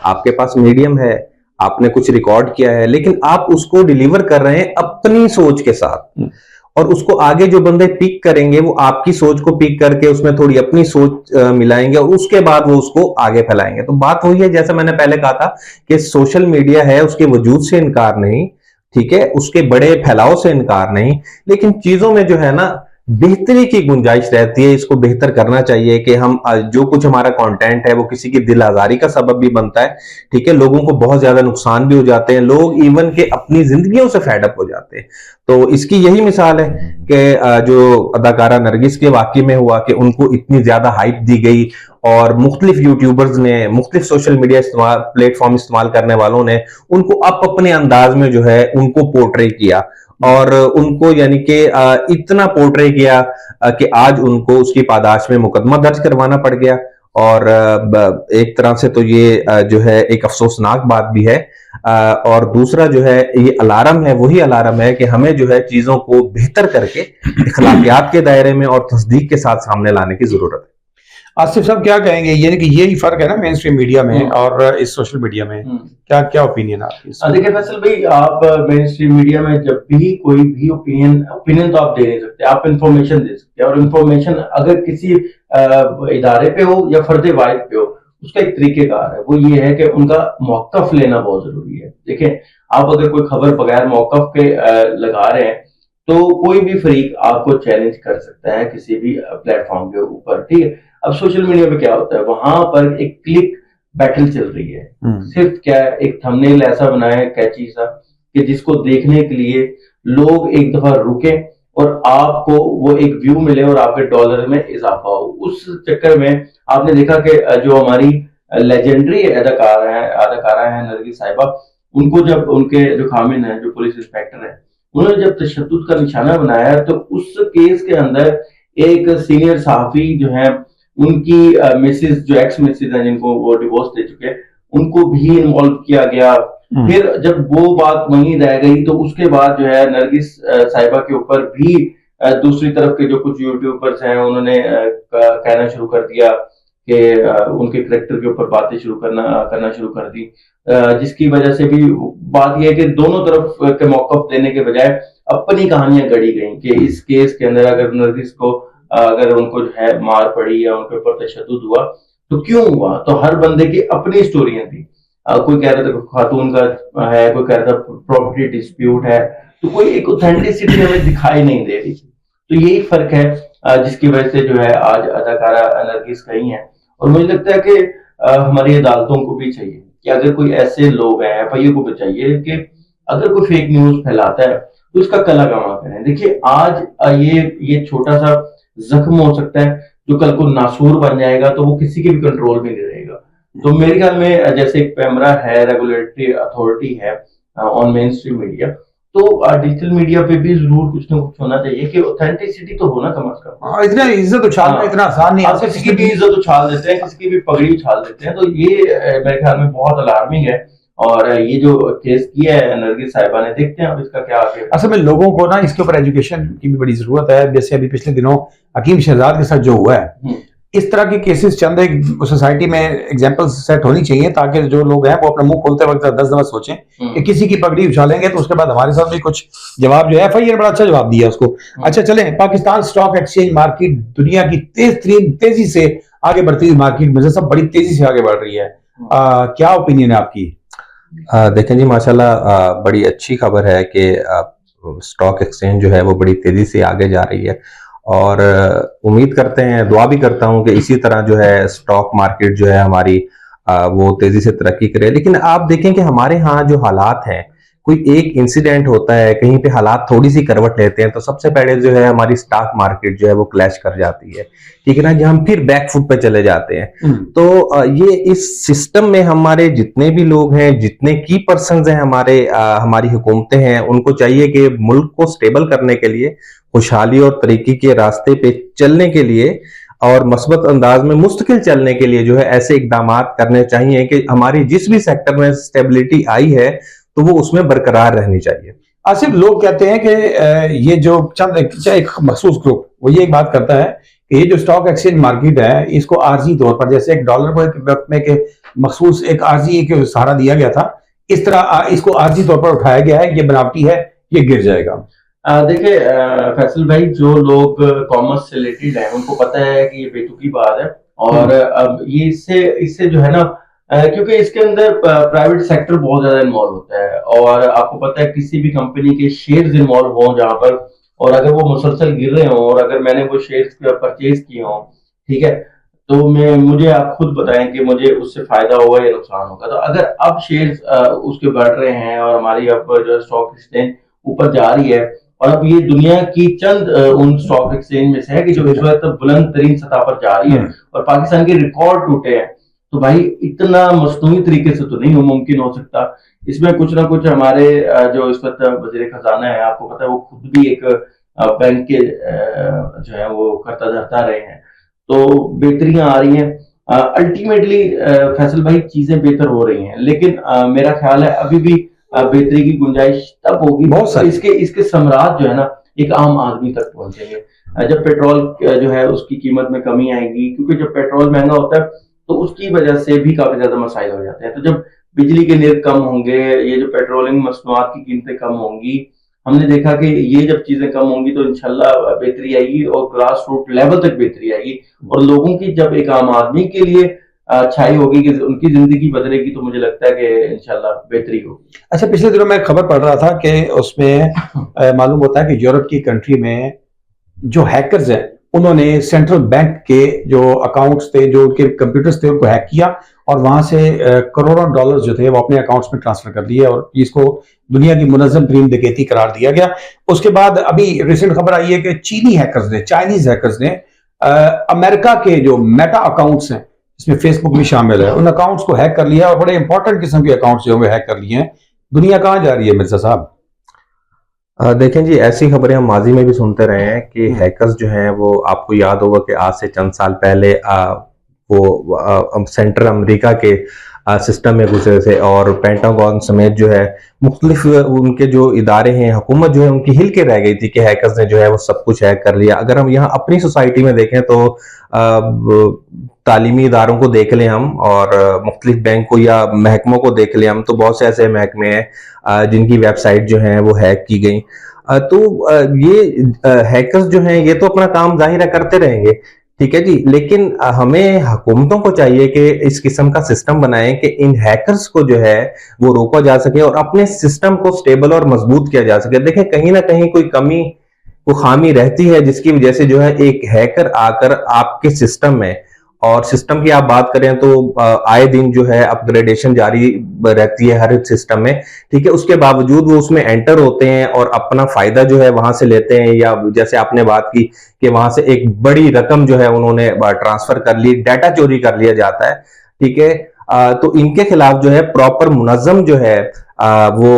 आपके पास मीडियम है, आपने कुछ रिकॉर्ड किया है, लेकिन आप उसको डिलीवर कर रहे हैं अपनी सोच के साथ, और उसको आगे जो बंदे पिक करेंगे वो आपकी सोच को पिक करके उसमें थोड़ी अपनी सोच मिलाएंगे और उसके बाद वो उसको आगे फैलाएंगे। तो बात वही है जैसे मैंने पहले कहा था कि सोशल मीडिया है, उसके वजूद से इनकार नहीं, ठीक है, उसके बड़े फैलाव से इनकार नहीं, लेकिन चीजों में जो है ना बेहतरी की गुंजाइश रहती है। इसको बेहतर करना चाहिए कि हम जो कुछ हमारा कंटेंट है वो किसी की दिल आजारी का सबब भी बनता है, ठीक है, लोगों को बहुत ज्यादा नुकसान भी हो जाते हैं, लोग इवन के अपनी जिंदगियों से फेड अप हो जाते हैं। तो इसकी यही मिसाल है कि जो अदाकारा नरगिस के वाकई में हुआ कि उनको इतनी ज्यादा हाइप दी गई और मुख्तलिफ यूट्यूबर्स ने, मुख्तलिफ सोशल मीडिया प्लेटफॉर्म इस्तेमाल करने वालों ने उनको अपने अंदाज में जो है उनको पोर्ट्रे किया, और उनको यानी कि इतना पोर्ट्रे किया कि आज उनको उसकी पादाश में मुकदमा दर्ज करवाना पड़ गया। और एक तरह से तो ये जो है एक अफसोसनाक बात भी है, और दूसरा जो है ये अलार्म है, वही अलार्म है कि हमें जो है चीजों को बेहतर करके इखलाकियात के दायरे में और तस्दीक के साथ सामने लाने की जरूरत है। आसिफ साहब क्या कहेंगे, यानी कि यही फर्क है ना मेन स्ट्रीम मीडिया में और इस सोशल मीडिया में, क्या क्या ओपिनियन आपकी? देखिए फैसल भाई, आप मेन स्ट्रीम मीडिया में जब भी कोई भी ओपिनियन तो आप दे नहीं सकते, आप इंफॉर्मेशन दे सकते हैं, और इंफॉर्मेशन अगर किसी इदारे पे हो या फर्द वाहिद पे हो, उसका एक तरीकेकार है, वो ये है कि उनका मौकफ लेना बहुत जरूरी है। देखिए, आप अगर कोई खबर बगैर मौकफ के लगा रहे हैं तो कोई भी फरीक आपको चैलेंज कर सकता है किसी भी प्लेटफॉर्म के ऊपर, ठीक है। अब सोशल मीडिया पे क्या होता है, वहां पर एक क्लिक बैटल चल रही है, सिर्फ क्या एक थंबनेल ऐसा बनाए कैची सा कि जिसको देखने के लिए लोग एक दफा रुके और आपको वो एक व्यू मिले और आपके डॉलर में इजाफा हो। उस चक्कर में आपने देखा कि जो हमारी लेजेंडरी अदाकारा है नरगिस साहिबा, उनको जब उनके जो खामिन है, जो पुलिस इंस्पेक्टर है, उन्होंने जब तशद्दुद का निशाना बनाया तो उस केस के अंदर एक सीनियर सहाफी जो है, उनकी मिसेज, जो एक्स मिसेज है जिनको वो डिवोर्स दे चुके, उनको भी इन्वॉल्व किया गया। फिर जब वो बात वहीं रह गई तो उसके बाद जो है नरगिस साहिबा के ऊपर भी दूसरी तरफ के जो कुछ यूट्यूबर्स हैं उन्होंने कहना शुरू कर दिया कि उनके करेक्टर के ऊपर बातें करना शुरू कर दी, जिसकी वजह से भी बात यह है कि दोनों तरफ के मौकफ देने के बजाय अपनी कहानियां गढ़ी गई कि इस केस के अंदर अगर नरगिस को अगर उनको जो है मार पड़ी या उनके ऊपर तशद्दुद हुआ तो क्यों हुआ, तो हर बंदे की अपनी स्टोरियां थी। कोई कह रहा था खातून का है, कोई कह रहा था प्रॉपर्टी डिस्प्यूट है, तो कोई एक ऑथेंटिसिटी हमें दिखाई नहीं दे रही। तो यही फर्क है जिसकी वजह से जो है आज अदाकारा नरगिस कहीं है। और मुझे लगता है कि हमारी अदालतों को भी चाहिए कि अगर कोई ऐसे लोग हैं, FIA को भी चाहिए कि अगर कोई फेक न्यूज फैलाता है तो उसका कलाकमा करें। देखिए, आज ये छोटा सा जख्म हो सकता है जो कल को नासूर बन जाएगा, तो वो किसी के भी कंट्रोल में नहीं रहेगा। तो मेरे ख्याल में जैसे एक पैमरा है, रेगुलेटरी अथॉरिटी है ऑन मेन स्ट्रीम मीडिया, तो डिजिटल मीडिया पे भी जरूर कुछ ना कुछ होना चाहिए कि ऑथेंटिसिटी तो होना कम से कम। इतना इज्जत उछालना इतना आसान नहीं है, किसी की भी इज्जत उछाल देते हैं, किसी की भी पगड़ी उछाल देते हैं, तो ये मेरे ख्याल में बहुत अलार्मिंग है। और ये जो केस किया है नरगिस साहिबा ने, देखते हैं अब इसका क्या आगे। असल में लोगों को ना इसके ऊपर एजुकेशन की भी बड़ी जरूरत है। जैसे अभी पिछले दिनों हकीम शहजाद के साथ जो हुआ है, इस तरह के केसेस चंद एक सोसाइटी में एग्जांपल्स सेट होनी चाहिए ताकि जो लोग हैं वो अपना मुंह खोलते वक्त 10 दफा सोचें कि किसी की पगड़ी उछालेंगे तो उसके बाद हमारे साथ भी कुछ जवाब जो है। FIA ने बड़ा अच्छा जवाब दिया उसको। अच्छा चलें, पाकिस्तान स्टॉक एक्सचेंज मार्केट दुनिया की तेजी से आगे बढ़ती हुई मार्केट में सब बड़ी तेजी से आगे बढ़ रही है, क्या ओपिनियन है आपकी? देखें जी, माशाल्लाह बड़ी अच्छी खबर है कि स्टॉक एक्सचेंज जो है वो बड़ी तेजी से आगे जा रही है, और उम्मीद करते हैं, दुआ भी करता हूं कि इसी तरह जो है स्टॉक मार्केट जो है हमारी वो तेजी से तरक्की करे। लेकिन आप देखें कि हमारे यहाँ जो हालात हैं, कोई एक इंसिडेंट होता है, कहीं पे हालात थोड़ी सी करवट लेते हैं, तो सबसे पहले जो है हमारी स्टॉक मार्केट जो है वो क्लैश कर जाती है, ठीक है ना जी, हम फिर बैक फुट पे चले जाते हैं। तो ये इस सिस्टम में हमारे जितने भी लोग हैं, जितने की पर्संस हैं, हमारी हुकूमतें हैं, उनको चाहिए कि मुल्क को स्टेबल करने के लिए, खुशहाली और तरक्की के रास्ते पे चलने के लिए और मस्बत अंदाज में मुस्तकिल चलने के लिए जो है ऐसे इकदाम करने चाहिए कि हमारी जिस भी सेक्टर में स्टेबिलिटी आई है तो वो उसमें बरकरार रहनी चाहिए। आसिफ, लोग कहते हैं कि ये जो चंद एक मखसूस ग्रुप वो ये बात करता है कि ये जो स्टॉक एक्सचेंज मार्केट है इसको आर्जी तौर पर, जैसे एक डॉलर को एक वक्त में के मखसूस एक आर्जी एक सहारा दिया गया था, इस तरह इसको आर्जी तौर पर उठाया गया है, ये बनावटी है, ये गिर जाएगा। देखिए फैसल भाई, जो लोग कॉमर्स से रिलेटेड हैं उनको पता है कि ये बेतुकी बात है, और अब ये इससे जो है ना, क्योंकि इसके अंदर प्राइवेट सेक्टर बहुत ज्यादा इन्वॉल्व होता है, और आपको पता है किसी भी कंपनी के शेयर्स इन्वॉल्व हों जहां पर, और अगर वो मुसलसल गिर रहे हों और अगर मैंने वो शेयर्स परचेज किए हों, ठीक है, तो मुझे आप खुद बताएं कि मुझे उससे फायदा होगा या नुकसान होगा। तो अगर अब शेयर्स उसके बढ़ रहे हैं और हमारी अब जो स्टॉक एक्सचेंज ऊपर जा रही है, और अब ये दुनिया की चंद उन स्टॉक एक्सचेंज में से है कि जो इस वक्त बुलंद तरीन सतह पर जा रही है और पाकिस्तान के रिकॉर्ड टूटे हैं, तो भाई इतना मसनूई तरीके से तो नहीं मुमकिन हो सकता। इसमें कुछ ना कुछ हमारे जो इस वक्त वजीर खजाना है, आपको पता है वो खुद भी एक बैंक के जो है वो करता धरता रहे हैं, तो बेहतरियां आ रही हैं। अल्टीमेटली फैसल भाई चीजें बेहतर हो रही हैं, लेकिन मेरा ख्याल है अभी भी बेहतरी की गुंजाइश तब होगी बहुत सारी, इसके सम्राट जो है ना एक आम आदमी तक पहुंचेंगे जब पेट्रोल जो है उसकी कीमत में कमी आएगी, क्योंकि जब पेट्रोल महंगा होता है तो उसकी वजह से भी काफी ज्यादा मसाइल हो जाते हैं। तो जब बिजली के निर्यात कम होंगे, ये जो पेट्रोलिंग मसनूआत की कीमतें कम होंगी, हमने देखा कि ये जब चीजें कम होंगी तो इंशाल्लाह बेहतरी आएगी और ग्रास रूट लेवल तक बेहतरी आएगी, और लोगों की जब एक आम आदमी के लिए अच्छाई होगी कि उनकी जिंदगी बदलेगी, तो मुझे लगता है कि इंशाल्लाह बेहतरी होगी। अच्छा, पिछले दिनों मैं खबर पढ़ रहा था कि उसमें मालूम होता है कि यूरोप की कंट्री में जो हैकर्स हैं उन्होंने सेंट्रल बैंक के जो अकाउंट्स थे, जो उनके कंप्यूटर्स थे, उनको हैक किया और वहां से करोड़ों डॉलर्स जो थे वो अपने अकाउंट्स में ट्रांसफर कर दिए, और इसको दुनिया की मुनज़्ज़म तरीन डकैती करार दिया गया। उसके बाद अभी रिसेंट खबर आई है कि चीनी हैकर्स ने, चाइनीज हैकर्स ने अमेरिका के जो मेटा अकाउंट्स हैं, इसमें फेसबुक भी शामिल है, उन अकाउंट्स को हैक कर लिया, और बड़े इंपॉर्टेंट किस्म के अकाउंट्स जो हैक कर लिए हैं। दुनिया कहाँ जा रही है मिर्जा साहब? देखें जी, ऐसी खबरें हम माजी में भी सुनते रहे हैं कि हैकर्स जो हैं वो, आपको याद होगा कि आज से चंद साल पहले वो सेंट्रल अमेरिका के सिस्टम में घुसे थे, और पेंटागन समेत जो है मुख्तलिफ उनके जो इदारे हैं, हुकूमत जो है उनकी हिल के रह गई थी कि हैकर्स ने जो है वो सब कुछ हैक कर लिया। अगर हम यहाँ अपनी सोसाइटी में देखें तो तालीमी इदारों को देख लें हम, और मुख्तलिफ बैंक को या महकमों को देख लें हम, तो बहुत से ऐसे महकमे हैं जिनकी वेबसाइट जो है वो हैक की गई। तो ये हैकर्स जो हैं ये तो अपना काम जाहिर करते रहेंगे, ठीक है जी, लेकिन हमें हुकूमतों को चाहिए कि इस किस्म का सिस्टम बनाएं कि इन हैकर्स को जो है वो रोका जा सके और अपने सिस्टम को स्टेबल और मजबूत किया जा सके। देखें, कहीं ना कहीं कोई कमी, कोई खामी रहती है जिसकी वजह से जो है एक हैकर आकर आपके सिस्टम में, और सिस्टम की आप बात करें तो आए दिन जो है अपग्रेडेशन जारी रहती है हर सिस्टम में, ठीक है, उसके बावजूद वो उसमें एंटर होते हैं और अपना फायदा जो है वहां से लेते हैं, या जैसे आपने बात की कि वहां से एक बड़ी रकम जो है उन्होंने ट्रांसफर कर ली, डाटा चोरी कर लिया जाता है, ठीक है। तो इनके खिलाफ जो है प्रॉपर मुनज़्ज़म जो है वो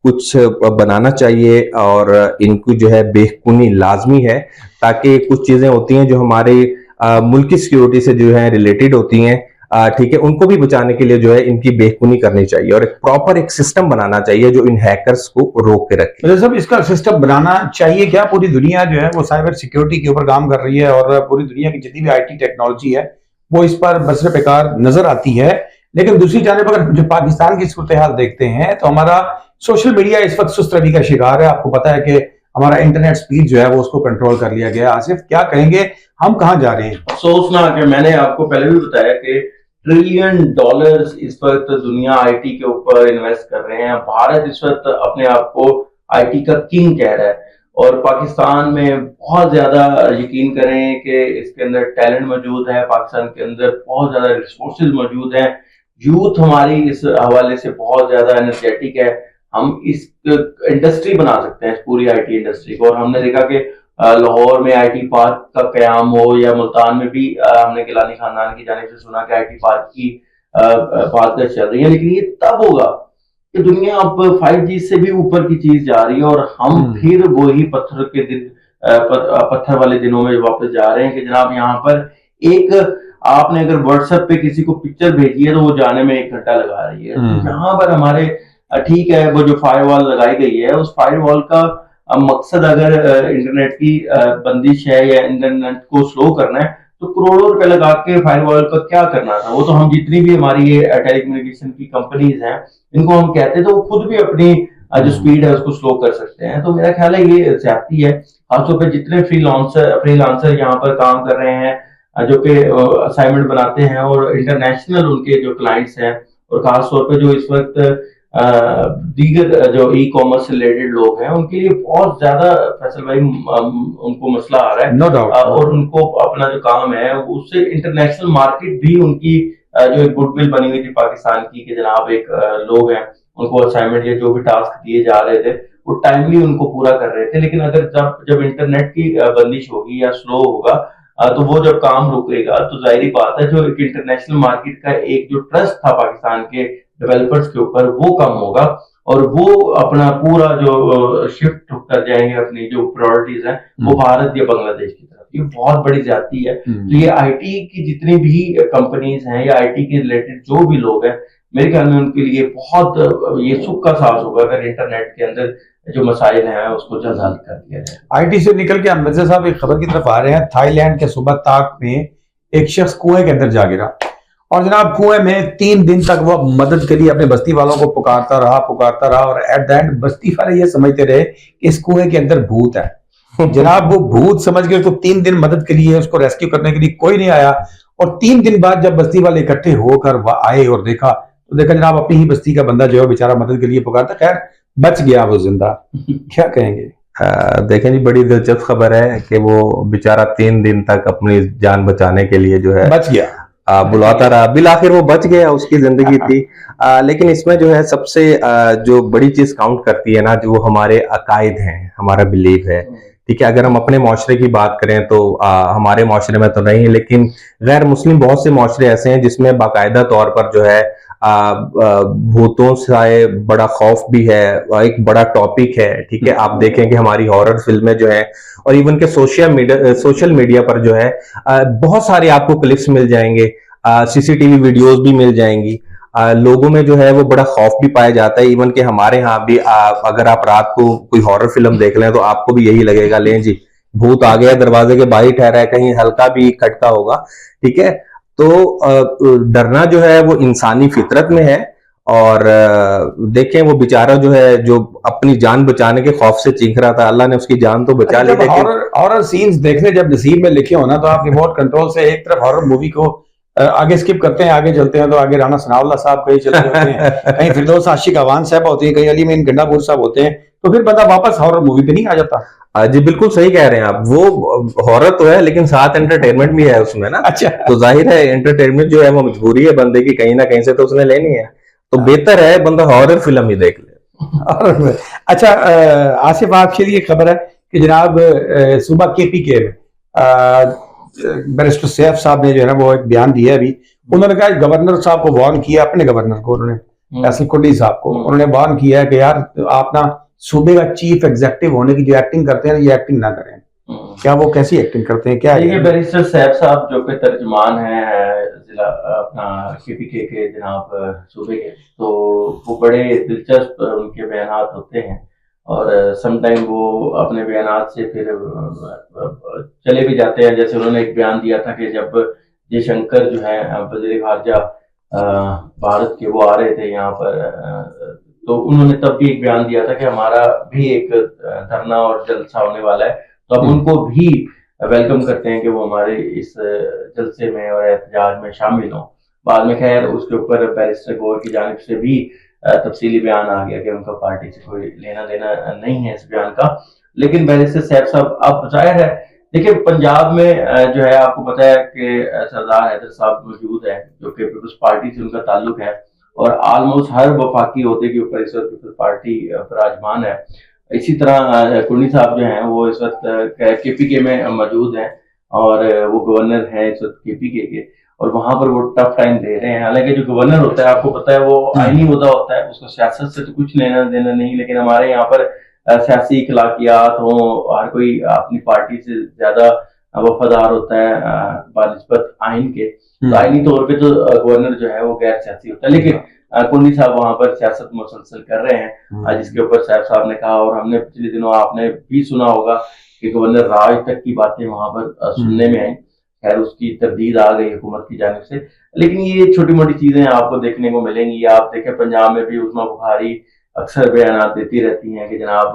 कुछ बनाना चाहिए, और इनको जो है बेखुनी लाजमी है, ताकि कुछ चीजें होती हैं जो हमारे मुल्क की सिक्योरिटी से जो है रिलेटेड होती हैं, ठीक है, उनको भी बचाने के लिए जो है इनकी बेखुनी करनी चाहिए, और एक प्रॉपर एक सिस्टम बनाना चाहिए जो इन हैकर्स को रोक के रखे। सब इसका सिस्टम बनाना चाहिए क्या? पूरी दुनिया जो है वो साइबर सिक्योरिटी के ऊपर काम कर रही है, और पूरी दुनिया की जितनी भी आईटी टेक्नोलॉजी है वो इस पर बसरे बेकार नजर आती है। लेकिन दूसरी जानिब अगर जो पाकिस्तान की सूरत हाल देखते हैं तो हमारा सोशल मीडिया इस वक्त सुस्त रवि का शिकार है। आपको पता है कि हमारा इंटरनेट स्पीड जो है वो उसको कंट्रोल कर लिया गया। आसिफ, क्या कहेंगे, हम कहाँ जा रहे हैं? अफसोस ना कि मैंने आपको पहले भी बताया कि ट्रिलियन डॉलर्स इस वक्त दुनिया आईटी के ऊपर इन्वेस्ट कर रहे हैं। भारत इस वक्त अपने आप को आईटी का किंग कह रहा है, और पाकिस्तान में बहुत ज्यादा यकीन करें कि इसके अंदर टैलेंट मौजूद है, पाकिस्तान के अंदर बहुत ज्यादा रिसोर्सेज मौजूद हैं। यूथ हमारी इस हवाले से बहुत ज्यादा एनर्जेटिक है। हम इस इंडस्ट्री बना सकते हैं, इस पूरी आईटी इंडस्ट्री को। और हमने देखा कि लाहौर में आईटी पार्क का कयाम हो, या मुल्तान में भी हमने गिलानी खानदान की जानिब से सुना कि आईटी पार्क की बात चल रही है। लेकिन ये तब होगा कि दुनिया अब 5G से भी ऊपर की चीज जा रही है, और हम फिर वही पत्थर के दिन पत्थर वाले दिनों में वापस जा रहे हैं कि जनाब यहाँ पर एक आपने अगर व्हाट्सएप पे किसी को पिक्चर भेजी है तो वो जाने में 1 घंटा लगा रही है। तो यहाँ पर हमारे ठीक है, वो जो फायरवॉल लगाई गई है, उस फायरवॉल का मकसद अगर इंटरनेट की बंदिश है या इंटरनेट को स्लो करना है, तो करोड़ों रुपए लगा के फायरवॉल का क्या करना था। वो तो हम जितनी भी हमारी ये टेलीकम्युनिकेशन की कंपनीज हैं, इनको हम कहते हैं तो वो खुद भी अपनी जो स्पीड है उसको स्लो कर सकते हैं। तो मेरा ख्याल है ये ज्यादती है। खासतौर पर जितने फ्रीलांसर यहाँ पर काम कर रहे हैं, जो कि असाइनमेंट बनाते हैं, और इंटरनेशनल उनके जो क्लाइंट्स हैं, और खासतौर पे जो इस वक्त दीगर जो ई कॉमर्स से रिलेटेड लोग हैं, उनके लिए बहुत ज्यादा फैसल भाई उनको मसला आ रहा है। No doubt. और उनको अपना जो काम है उससे इंटरनेशनल मार्केट भी उनकी जो एक गुडविल बनी हुई थी पाकिस्तान की, कि जनाब एक लोग हैं, उनको असाइनमेंट या जो भी टास्क दिए जा रहे थे वो टाइमली उनको पूरा कर रहे थे। लेकिन अगर जब इंटरनेट की बंदिश होगी या स्लो होगा, तो वो जब काम रुकेगा, तो जाहिर बात है जो एक इंटरनेशनल मार्केट का एक जो ट्रस्ट था पाकिस्तान के डेवलपर्स के ऊपर, वो कम होगा, और वो अपना पूरा जो शिफ्ट कर जाएंगे, अपनी जो प्रायोरिटीज हैं वो भारत या बांग्लादेश की तरफ। ये बहुत बड़ी ज्यादती है। तो ये आईटी की जितनी भी कंपनीज हैं या आईटी के रिलेटेड जो भी लोग हैं, मेरे ख्याल में उनके लिए बहुत ये सुख का सांस होगा अगर इंटरनेट के अंदर जो मसाइल हैं उसको जल्द हल कर दिया जाए। आईटी से निकल के हम मिर्जा साहब एक खबर की तरफ आ रहे हैं। थाईलैंड के सूबा ताक में एक शख्स कुएं के अंदर जा गिरा, और जनाब कुएं में 3 दिन तक वो मदद के लिए अपने बस्ती वालों को पुकारता रहा, और एट द एंड बस्ती वाले ये समझते रहे कि इस कुएं के अंदर भूत है। जनाब वो भूत समझ के उसको 3 दिन मदद के लिए, उसको रेस्क्यू करने के लिए कोई नहीं आया, और 3 दिन बाद जब बस्ती वाले इकट्ठे होकर आए और देखा जनाब अपनी ही बस्ती का बंदा जो है बेचारा मदद के लिए पुकारता, खैर बच गया वो जिंदा। क्या कहेंगे? देखें जी, बड़ी दिलचस्प खबर है कि वो बेचारा 3 दिन तक अपनी जान बचाने के लिए जो है बच गया, बुलाता रहा, बिल आखिर वो बच गया, उसकी जिंदगी थी। लेकिन इसमें जो है सबसे जो बड़ी चीज काउंट करती है ना, जो हमारे अकायद हैं, हमारा बिलीव है। ठीक है, अगर हम अपने माशरे की बात करें तो हमारे माशरे में तो नहीं, लेकिन गैर मुस्लिम बहुत से माशरे ऐसे हैं जिसमें बाकायदा तौर पर जो है भूतों से बड़ा खौफ भी है, एक बड़ा टॉपिक है। ठीक है, आप देखें कि हमारी हॉरर फिल्में जो है, और इवन के सोशल मीडिया पर जो है बहुत सारे आपको क्लिप्स मिल जाएंगे, सीसीटीवी वीडियोस भी मिल जाएंगी। लोगों में जो है वो बड़ा खौफ भी पाया जाता है। इवन के हमारे यहाँ भी अगर आप रात को कोई हॉरर फिल्म देख लें तो आपको भी यही लगेगा, ले जी भूत आ गया, दरवाजे के बाहर ठहरा है, कहीं हल्का भी खटका होगा। ठीक है, तो डरना जो है वो इंसानी फितरत में है। और देखें वो बेचारा जो है, जो अपनी जान बचाने के खौफ से चीख रहा था, अल्लाह ने उसकी जान तो बचा ली। हॉरर सीन्स देखने जब नसीब में लिखे हो ना, तो आप रिमोट कंट्रोल से एक तरफ हॉरर मूवी को आगे स्किप करते हैं, आगे चलते हैं तो आगे राना सनाउल्लाह साहब कहीं चले जाते हैं, कहीं फिरदौस आशिक अवान साहब होती है, कहीं अली मीन गंडापुर साहब होते हैं, तो फिर बंदा वापस हॉरर मूवी पे नहीं आ जाता। जी बिल्कुल सही कह रहे हैं आप। वो हॉरर तो है लेकिन साथ एंटरटेनमेंट भी है उसमें ना। अच्छा, तो जाहिर है एंटरटेनमेंट जो है वो मजबूरी है बंदे की, कहीं ना कहीं से तो उसने लेनी है, तो बेहतर है बंदा हॉरर फिल्म ही देख ले। अच्छा, आसिफ आपके लिए खबर है कि जनाब सुबह KPK में बैरिस्टर सैफ साहब ने जो है ना वो एक बयान दिया अभी। उन्होंने कहा गवर्नर साहब को वार्न किया, अपने गवर्नर को, उन्होंने फैसल कुंडी साहब को उन्होंने वार्न किया है कि यार आप ना सूबे का चीफ एग्जीक्यूटिव होने की जो एक्टिंग करते हैं ये एक्टिंग ना करें। क्या वो कैसी एक्टिंग करते हैं? क्या ये बैरिस्टर सैफ साहब जो कि तर्जमान है जिला अपना KPK के जनाब सूबे के, तो वो बड़े दिलचस्प उनके बयानात होते हैं, और समटाइम वो अपने बयानात से फिर चले भी जाते हैं। जैसे उन्होंने एक बयान दिया था कि जब जयशंकर जो है वज़ीर ख़ारजा भारत के, वो आ रहे थे यहाँ पर, तो उन्होंने तब भी एक बयान दिया था कि हमारा भी एक धरना और जलसा होने वाला है, तो हम उनको भी वेलकम करते हैं कि वो हमारे इस जलसे में और एहतजाज में शामिल हों। बाद में खैर उसके ऊपर बैरिस्टर गौर की जानिब से भी तफसीली बयान आ गया कि उनका पार्टी से कोई लेना देना नहीं है इस बयान का। लेकिन बैरिस्टर सैफ साहब, अब जाहिर है देखिए पंजाब में जो है आपको पता है कि सरदार हैदर साहब मौजूद है जो कि पीपल्स पार्टी से उनका ताल्लुक है, और ऑलमोस्ट हर वफाकी ओहदे के ऊपर इस वक्त पीपल्स पार्टी विराजमान है। इसी तरह कुर्नी साहब जो हैं वो इस वक्त केपीके में मौजूद हैं, और वो गवर्नर हैं इस वक्त केपीके के, और वहां पर वो टफ टाइम दे रहे हैं। हालांकि जो गवर्नर होता है आपको पता है वो आईनी मुद्दा होता है, उसको सियासत से तो कुछ लेना देना नहीं, लेकिन हमारे यहाँ पर सियासी इखलाकियात हो, हर कोई अपनी पार्टी से ज्यादा वफादार होता है बानिस्बत आइन के, तो आईनी तौर पे तो गवर्नर जो है वो गैर सियासी होता है। लेकिन कुंडी साहब वहां पर सियासत मुसलसल कर रहे हैं, जिसके ऊपर सैफ साहब ने कहा, और हमने पिछले दिनों आपने भी सुना होगा कि गवर्नर राज तक की बातें वहां पर सुनने में आई। खैर उसकी तरदीद आ गई हुकूमत की जानिब से, लेकिन ये छोटी मोटी चीजें आपको देखने को मिलेंगी। आप देखें पंजाब में भी उस्मा बुखारी अक्सर बयान देती रहती हैं कि जनाब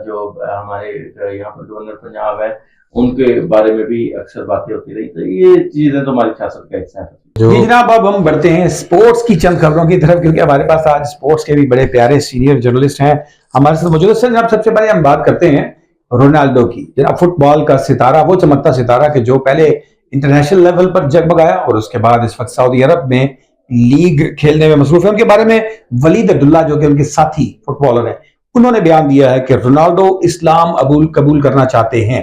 जो हमारे यहाँ पर गवर्नर पंजाब है उनके बारे में भी अक्सर बातें होती रही। तो ये चीजें तो हमारी सियासत का हिस्सा है। जी जनाब, अब हम बढ़ते हैं स्पोर्ट्स की चंद खबरों की तरफ, क्योंकि हमारे पास आज स्पोर्ट्स के भी बड़े प्यारे सीनियर जर्नलिस्ट हैं हमारे साथ मौजूद हैं। जनाब सबसे पहले हम बात करते हैं रोनाल्डो की। जनाब फुटबॉल का सितारा, वो चमकता सितारा कि जो पहले इंटरनेशनल लेवल पर जगमगाया और उसके बाद इस वक्त सऊदी अरब में लीग खेलने में मसरूफ है। उनके बारे में वलीद अब्दुल्ला जो कि उनके साथी फुटबॉलर हैं, उन्होंने बयान दिया है कि रोनाल्डो इस्लाम कबूल करना चाहते हैं।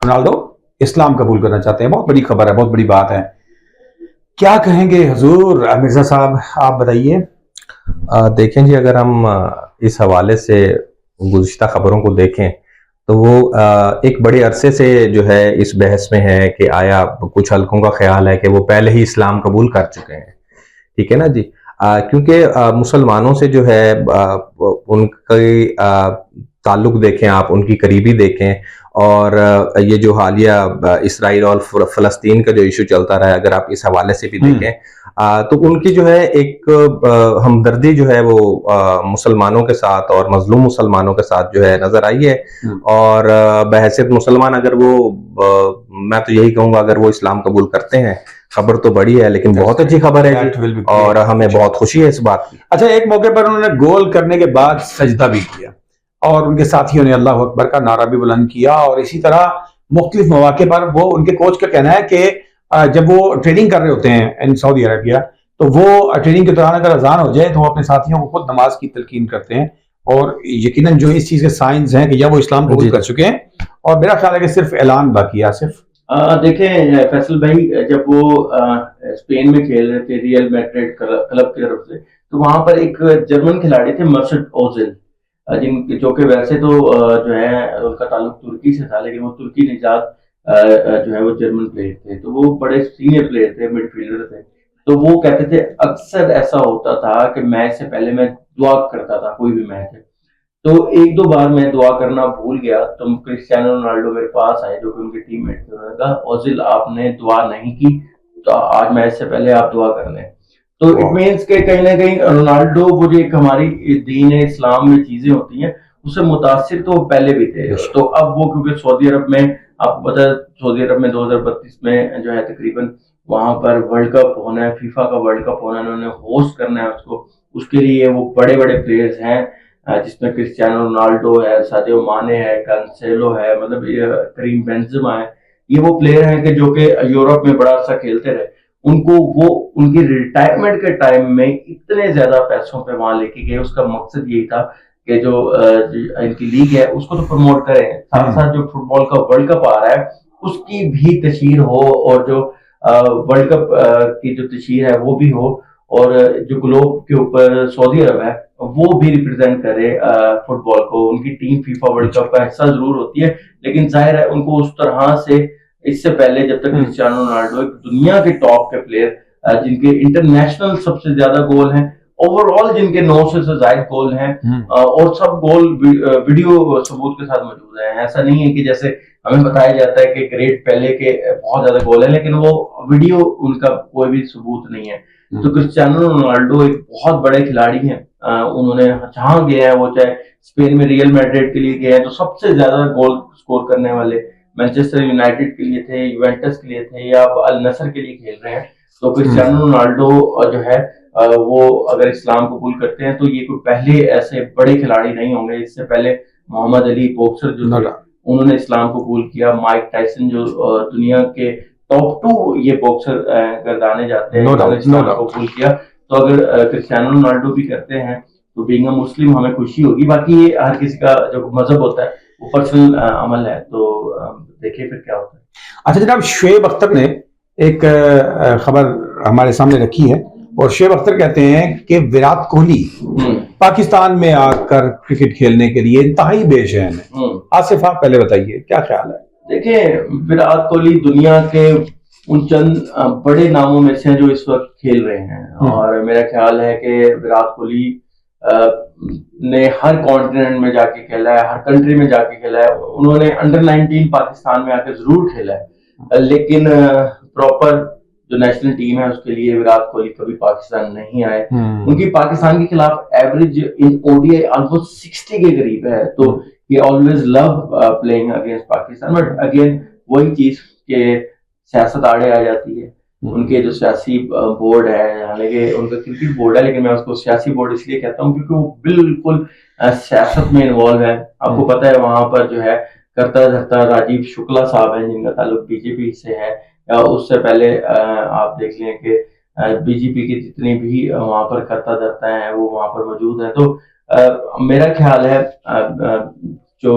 रोनाल्डो इस्लाम कबूल करना चाहते हैं, बहुत बड़ी खबर है, बहुत बड़ी बात है। क्या कहेंगे हुजूर मिर्जा साहब, आप बताइए। देखें जी, अगर हम इस हवाले से गुज़िश्ता खबरों को देखें तो वो एक बड़े अरसे से जो है इस बहस में है कि आया कुछ हलकों का ख्याल है कि वो पहले ही इस्लाम कबूल कर चुके हैं, ठीक है ना जी। क्योंकि मुसलमानों से जो है उनके ताल्लुक देखें आप, उनकी करीबी देखें, और ये जो हालिया इसराइल और फ़लस्तीन का जो इशू चलता रहा है, अगर आप इस हवाले से भी देखें तो उनकी जो है एक हमदर्दी जो है वो मुसलमानों के साथ और मजलूम मुसलमानों के साथ जो है नजर आई है। और बहैसियत मुसलमान अगर वो मैं तो यही कहूंगा अगर वो इस्लाम कबूल करते हैं, खबर तो बड़ी है लेकिन बहुत अच्छी खबर है जी, और हमें बहुत खुशी है इस बात की। अच्छा, एक मौके पर उन्होंने गोल करने के बाद सजदा भी किया और उनके साथियों ने अल्लाह अकबर का नारा भी बुलंद किया, और इसी तरह मुख्तलिफ मौके पर वो, उनके कोच का कहना है कि जब वो ट्रेनिंग कर रहे होते हैं इन सऊदी अरबिया, तो वो ट्रेनिंग के दौरान अगर अजान हो जाए तो वो अपने साथियों को खुद नमाज की तलकीन करते हैं, और यकीनन जो इस चीज के साइंस हैं कि या वो इस्लाम कबूल कर चुके हैं, और मेरा ख्याल है कि सिर्फ ऐलान बाकी है। सिर्फ देखें फैसल भाई, जब वो स्पेन में खेल रहे थे रियल मैड्रिड क्लब की तरफ से, तो वहां पर एक जर्मन खिलाड़ी थे मर्सेट ओजिल, जो कि वैसे तो जो है उनका ताल्लुक तुर्की से था, लेकिन वो तुर्की निजात जो है वो जर्मन प्लेयर थे, तो वो बड़े सीनियर प्लेयर थे, मिडफील्डर थे। तो वो कहते थे अक्सर ऐसा होता था कि मैच से पहले मैं दुआ करता था, कोई भी मैच है तो एक दो बार मैं दुआ करना भूल गया, तो क्रिस्टियानो रोनाल्डो मेरे पास आए जो कि उनके टीममेट थे, उन्होंने कहा ओजिल आपने दुआ नहीं की तो आज मैच से पहले आप दुआ कर लें। तो इट मीन्स के कहीं ना कहीं रोनाल्डो, वो जो एक हमारी दीन इस्लाम में चीजें होती हैं उससे मुतासिर तो पहले भी थे। तो अब वो क्योंकि सऊदी अरब में आपको पता है सऊदी अरब में 2032 में जो है तकरीबन वहां पर वर्ल्ड कप होना है, फीफा का वर्ल्ड कप होना है, उन्होंने होस्ट करना है उसको, उसके लिए वो बड़े बड़े प्लेयर्स हैं जिसमें क्रिस्टियानो रोनाल्डो है, सादियो माने है, कैंसेलो है, मतलब करीम बेंजेमा है। ये वो प्लेयर हैं कि जो कि यूरोप में बड़ा अच्छा खेलते रहे, उनको वो उनकी रिटायरमेंट के टाइम में इतने ज्यादा पैसों पे वहां लेके गए। उसका मकसद यही था कि जो इनकी लीग है उसको तो प्रमोट करें, साथ साथ जो फुटबॉल का वर्ल्ड कप आ रहा है उसकी भी तशहीर हो, और जो वर्ल्ड कप की जो तशहीर है वो भी हो, और जो ग्लोब के ऊपर सऊदी अरब है वो भी रिप्रेजेंट करे फुटबॉल को। उनकी टीम फीफा वर्ल्ड कप का हिस्सा जरूर होती है, लेकिन जाहिर है उनको उस तरह से इससे पहले जब तक क्रिस्टियानो रोनाल्डो एक दुनिया के टॉप के प्लेयर जिनके इंटरनेशनल सबसे ज्यादा गोल हैं, ओवरऑल जिनके 900 से ज्यादा गोल हैं, और सब गोल वीडियो सबूत के साथ मौजूद हैं। ऐसा नहीं है कि जैसे हमें बताया जाता है कि ग्रेट पहले के बहुत ज्यादा गोल है लेकिन वो वीडियो उनका कोई भी सबूत नहीं है। तो क्रिस्टियानो रोनाल्डो एक बहुत बड़े खिलाड़ी हैं, उन्होंने जहां गए हैं, वो चाहे स्पेन में रियल मैड्रिड के लिए गए हैं तो सबसे ज्यादा गोल स्कोर करने वाले, मैनचेस्टर यूनाइटेड के लिए थे, यूवेंटस के लिए थे, या अब अल नसर के लिए खेल रहे हैं, तो क्रिस्टियानो रोनाल्डो जो है वो अगर इस्लाम कबूल करते हैं तो ये कोई पहले ऐसे बड़े खिलाड़ी नहीं होंगे। इससे पहले मोहम्मद अली बॉक्सर जो थे उन्होंने इस्लाम कबूल किया, माइक टाइसन जो दुनिया के टॉप 2 ये बॉक्सर गर्दाने जाते हैं, उन्होंने इस्लाम कबूल किया। तो अगर क्रिस्टियानो रोनाल्डो भी करते हैं तो बीइंग अ मुस्लिम हमें खुशी होगी। बाकी ये हर किसी का जो मजहब होता है वो पर्सनल अमल है, तो देखिए फिर क्या होता है। अच्छा जनाब, शुएब अख्तर ने एक खबर हमारे सामने रखी है और शुएब अख्तर कहते हैं कि विराट कोहली पाकिस्तान में आकर क्रिकेट खेलने के लिए इंतहाई बेचैन है। आसिफ आप पहले बताइए क्या ख्याल है? देखिए, विराट कोहली दुनिया के उन चंद बड़े नामों में से जो इस वक्त खेल रहे हैं और मेरा ख्याल है कि विराट कोहली ने हर कॉन्टिनेंट में जाके खेला है, हर कंट्री में जाके खेला है। उन्होंने अंडर 19 पाकिस्तान में आकर जरूर खेला है, लेकिन प्रॉपर जो नेशनल टीम है उसके लिए विराट कोहली कभी पाकिस्तान नहीं आए। उनकी पाकिस्तान के खिलाफ एवरेज इन ओडीआई ऑलमोस्ट 60 के करीब है, तो he always love playing against Pakistan. But again वही चीज के सियासत आड़े आ जाती है। उनके जो सियासी बोर्ड है, हालांकि उनका क्रिकेट बोर्ड है लेकिन मैं उसको सियासी बोर्ड इसलिए कहता हूँ क्योंकि वो बिल्कुल सियासत में इन्वॉल्व है। आपको पता है वहां पर जो है करता धरता राजीव शुक्ला साहब हैं जिनका ताल्लुक बीजेपी से है। उससे पहले आप देख लें कि बीजेपी की जितनी भी वहां पर करता धरता है वो वहां पर मौजूद है। तो मेरा ख्याल है जो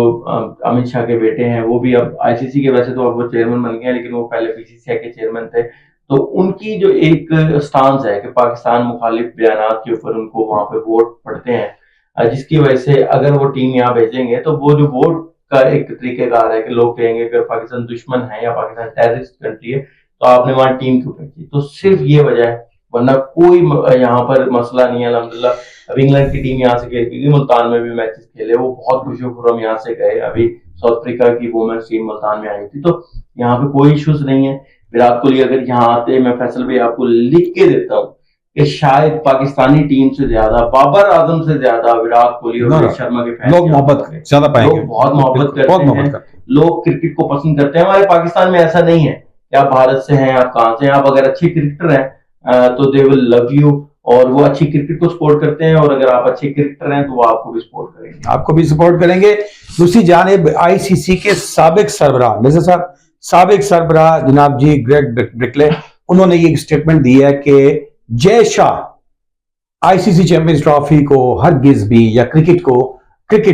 अमित शाह के बेटे हैं वो भी अब आईसीसी के, वैसे तो अब वो चेयरमैन बन गए हैं लेकिन वो पहले बीसीसीआई के चेयरमैन थे। तो उनकी जो एक स्टांस है कि पाकिस्तान मुखालिफ बयानात के ऊपर उनको वहां पे वोट पड़ते हैं, जिसकी वजह से अगर वो टीम यहाँ भेजेंगे तो वो जो वोट का एक तरीकेकार है कि लोग कहेंगे अगर पाकिस्तान दुश्मन है या पाकिस्तान टेररिस्ट कंट्री है तो आपने वहां टीम क्यों भेजी। तो सिर्फ ये वजह है, वरना कोई यहाँ पर मसला नहीं है। अल्हम्दुलिल्लाह अभी इंग्लैंड की टीम यहाँ से खेल गई, मुल्तान में भी मैचेस खेले, वो बहुत खुशो यहाँ से गए। अभी साउथ अफ्रीका की वुमेन्स टीम मुल्तान में आई थी, तो यहाँ पे कोई इश्यूज नहीं है। विराट कोहली अगर यहाँ आते, मैं फैसल भाई आपको लिख के देता हूँ कि शायद पाकिस्तानी टीम से ज्यादा, बाबर आजम से ज्यादा विराट कोहली और रोहित शर्मा के फैंस लोग मोहब्बत ज्यादा पाएंगे। लोग बहुत मोहब्बत करते हैं, लोग क्रिकेट को पसंद करते हैं। हमारे पाकिस्तान में ऐसा नहीं है कि आप भारत से हैं, आप कहाँ से हैं, आप अगर अच्छे क्रिकेटर हैं तो दे विल लव यू और वो अच्छी क्रिकेट को सपोर्ट करते हैं, और अगर आप अच्छे क्रिकेटर हैं तो वो आपको भी सपोर्ट करेंगे, आपको भी सपोर्ट करेंगे। दूसरी जानिब आईसीसी के साबिक सरबराह मिर्जा साहब, साबिक सरबराह जनाब जी ग्रेग ब्रिकले, उन्होंने ये स्टेटमेंट दी है कि Jay Shah ICC champions trophy को हरगिज भी या क्रिकेट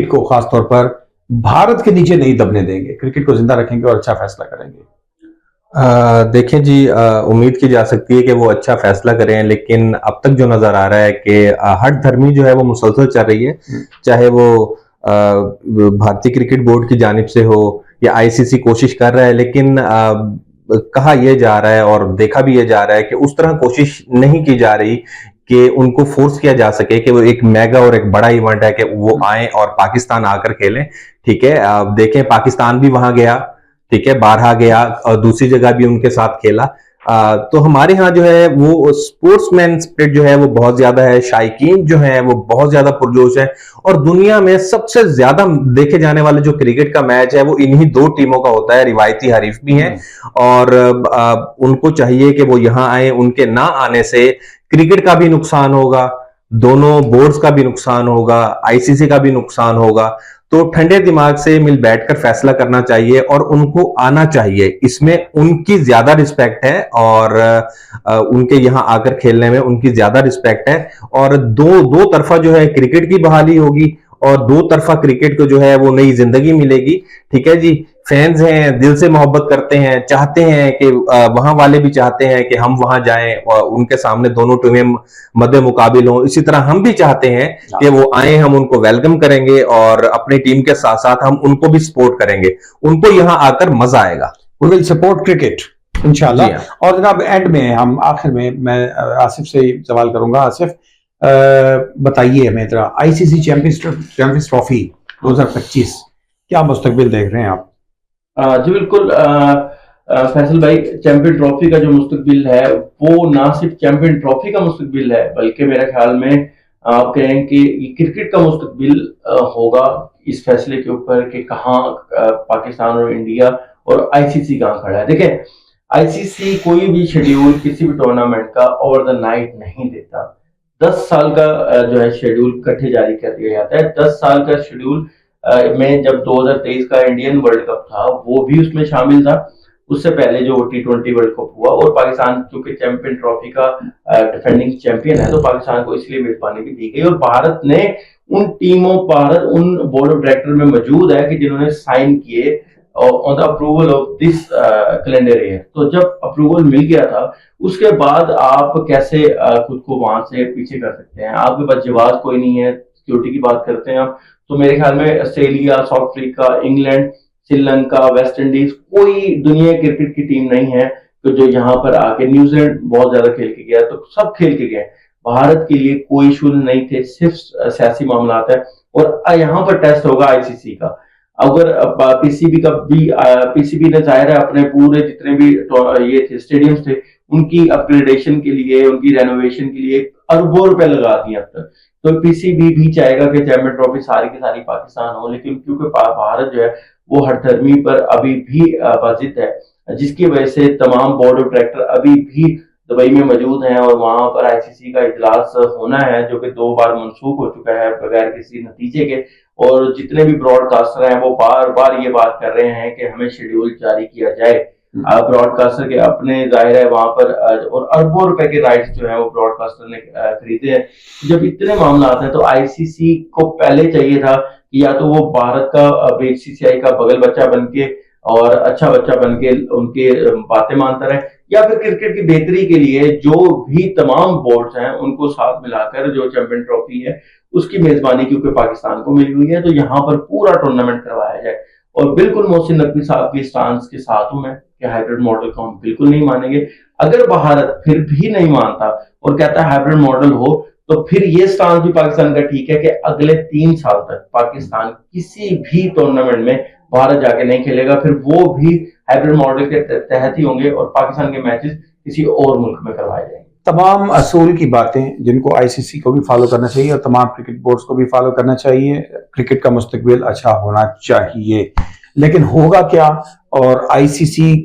को खासतौर पर भारत के नीचे नहीं दबने देंगे, क्रिकेट को जिंदा रखेंगे और अच्छा फैसला करेंगे। देखें जी, उम्मीद की जा सकती है कि वो अच्छा फैसला करें, लेकिन अब तक जो नजर आ रहा है कि हट धर्मी जो है वो मुसलसल चल रही है, चाहे वो भारतीय क्रिकेट बोर्ड की जानिब से हो या आईसीसी कोशिश कर रहा है, लेकिन कहा यह जा रहा है और देखा भी ये जा रहा है कि उस तरह कोशिश नहीं की जा रही कि उनको फोर्स किया जा सके कि वो एक मेगा और एक बड़ा इवेंट है कि वो आए और पाकिस्तान आकर खेलें। ठीक है, आप देखें पाकिस्तान भी वहां गया, ठीक है, बारहा गया और दूसरी जगह भी उनके साथ खेला। तो हमारे यहाँ जो है वो स्पोर्ट्समैन स्पिरिट जो है वो बहुत ज्यादा है, शायकीन जो है वो बहुत ज्यादा पुरजोश है, और दुनिया में सबसे ज्यादा देखे जाने वाले जो क्रिकेट का मैच है वो इन्हीं दो टीमों का होता है, रिवायती हरीफ भी हैं, और उनको चाहिए कि वो यहाँ आए। उनके ना आने से क्रिकेट का भी नुकसान होगा, दोनों बोर्ड्स का भी नुकसान होगा, आईसीसी का भी नुकसान होगा। तो ठंडे दिमाग से मिल बैठकर फैसला करना चाहिए और उनको आना चाहिए, इसमें उनकी ज्यादा रिस्पेक्ट है और उनके यहां आकर खेलने में उनकी ज्यादा रिस्पेक्ट है। और दो तरफा जो है क्रिकेट की बहाली होगी और दो तरफा क्रिकेट को जो है वो नई जिंदगी मिलेगी। ठीक है जी, फैंस हैं, दिल से मोहब्बत करते हैं, चाहते हैं कि वहां वाले भी चाहते हैं कि हम वहां जाएं और उनके सामने दोनों टीमें मद्दे मुकाबिल हों। इसी तरह हम भी चाहते हैं कि वो आए, हम उनको वेलकम करेंगे और अपनी टीम के साथ साथ हम उनको भी सपोर्ट करेंगे, उनको यहां आकर मजा आएगा। वी विल सपोर्ट क्रिकेट इंशाल्लाह। और जनाब एंड में हम आखिर में मैं आसिफ से सवाल करूंगा। आसिफ बताइए हमें जरा, आईसीसी चैंपियंस ट्रॉफी 2025 क्या मुस्तकबिल देख रहे हैं आप? जी बिल्कुल फैसल भाई, चैंपियन ट्रॉफी का जो मुस्तकबिल है वो ना सिर्फ चैंपियन ट्रॉफी का मुस्तकबिल है, बल्कि मेरे ख्याल में आप कहें कि क्रिकेट का मुस्तकबिल होगा इस फैसले के ऊपर कि कहाँ पाकिस्तान और इंडिया और आईसीसी कहाँ खड़ा है। देखिए, आईसीसी कोई भी शेड्यूल किसी भी टूर्नामेंट का ओवर द नाइट नहीं देता। 10 साल का जो है शेड्यूल इकट्ठे जारी कर दिया जाता है। 10 साल का शेड्यूल में जब 2023 का इंडियन वर्ल्ड कप था वो भी उसमें शामिल था। उससे पहले जो T20 वर्ल्ड कप हुआ, और पाकिस्तान क्योंकि चैंपियन ट्रॉफी का डिफेंडिंग चैंपियन है तो पाकिस्तान को इसलिए मेजबानी भी दी गई। और भारत ने उन बोर्ड ऑफ डायरेक्टर में मौजूद है कि जिन्होंने साइन किए on the approval of this calendar year. तो जब अप्रूवल मिल गया था उसके बाद आप कैसे खुद को वहां से पीछे कर सकते हैं? आपके पास जवाब कोई नहीं है। सिक्योरिटी की बात करते हैं आप, तो मेरे ख्याल में Australia, south Africa, England, Sri Lanka, West Indies, कोई दुनिया क्रिकेट की टीम नहीं है तो जो यहाँ पर आके, न्यूजीलैंड बहुत ज्यादा खेल के गया, तो सब खेल के गए। भारत के लिए कोई इशू नहीं थे, सिर्फ सियासी मामला है। और यहाँ पर टेस्ट होगा आईसीसी का। अगर पीसीबी ने जाहिर है अपने पूरे जितने भी ये थे स्टेडियम्स थे उनकी अपग्रेडेशन के लिए, उनकी रेनोवेशन के लिए अरबों रुपए लगा दिए अब तक। तो पीसीबी भी चाहेगा कि चैंपियन ट्रॉफी सारी की सारी पाकिस्तान हो, लेकिन क्योंकि भारत जो है वो हठधर्मी पर अभी भी बाजिद है, जिसकी वजह से तमाम बोर्ड ऑफ डायरेक्टर अभी भी दुबई में मौजूद हैं और वहां पर आईसीसी का इजलास होना है जो कि 2 बार मनसूख हो चुका है बगैर किसी नतीजे के। और जितने भी ब्रॉडकास्टर हैं वो बार बार ये बात कर रहे हैं कि हमें शेड्यूल जारी किया जाए। ब्रॉडकास्टर के अपने जाहिर है वहां पर और अरबों रुपए के राइट्स जो है वो ब्रॉडकास्टर ने खरीदे हैं। जब इतने मामला आते हैं तो आईसीसी को पहले चाहिए था कि या तो वो भारत का बीसीसीआई का बगल बच्चा बन के और अच्छा बच्चा बन के उनके बातें मानता रहे, या फिर क्रिकेट की बेहतरी के लिए जो भी तमाम बोर्ड्स हैं उनको साथ मिलाकर जो चैंपियन ट्रॉफी है उसकी मेजबानी क्योंकि पाकिस्तान को मिली हुई है तो यहाँ पर पूरा टूर्नामेंट करवाया जाए। और बिल्कुल मोहसिन नकवी साहब की स्टांस के साथ हूं मैं कि हाइब्रिड मॉडल को हम बिल्कुल नहीं मानेंगे। अगर भारत फिर भी नहीं मानता और कहता है हाइब्रिड मॉडल हो, तो फिर ये स्टांस भी पाकिस्तान का ठीक है कि अगले 3 साल तक पाकिस्तान किसी भी टूर्नामेंट में भारत जाके नहीं खेलेगा, फिर वो भी हाइब्रिड मॉडल के तहत ही होंगे और पाकिस्तान के मैचेस किसी और मुल्क में करवाए जाएंगे। तमाम असूल की बातें जिनको आईसीसी को भी फॉलो करना चाहिए और तमाम क्रिकेट बोर्ड्स को भी फॉलो करना चाहिए। क्रिकेट का मुस्तकबिल अच्छा होना चाहिए, लेकिन होगा क्या और आईसीसी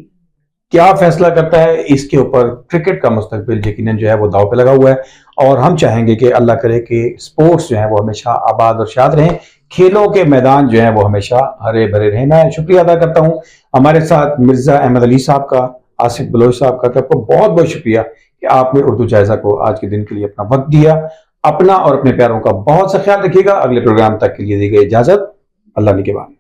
क्या फैसला करता है इसके ऊपर क्रिकेट का मुस्तकबिल यकीनन जो है वो दांव पे लगा हुआ है। और हम चाहेंगे कि अल्लाह करे कि स्पोर्ट्स जो है वो हमेशा आबाद और शाद रहें, खेलों के मैदान जो है वो हमेशा हरे भरे रहें। मैं शुक्रिया अदा करता हूं हमारे साथ मिर्जा अहमद अली साहब का, आसिफ बलोच साहब का, आपको बहुत बहुत शुक्रिया कि आपने उर्दू जायजा को आज के दिन के लिए अपना वक्त दिया। अपना और अपने प्यारों का बहुत सा ख्याल रखिएगा। अगले प्रोग्राम तक के लिए दी गई इजाजत। अल्लाह निगहबान।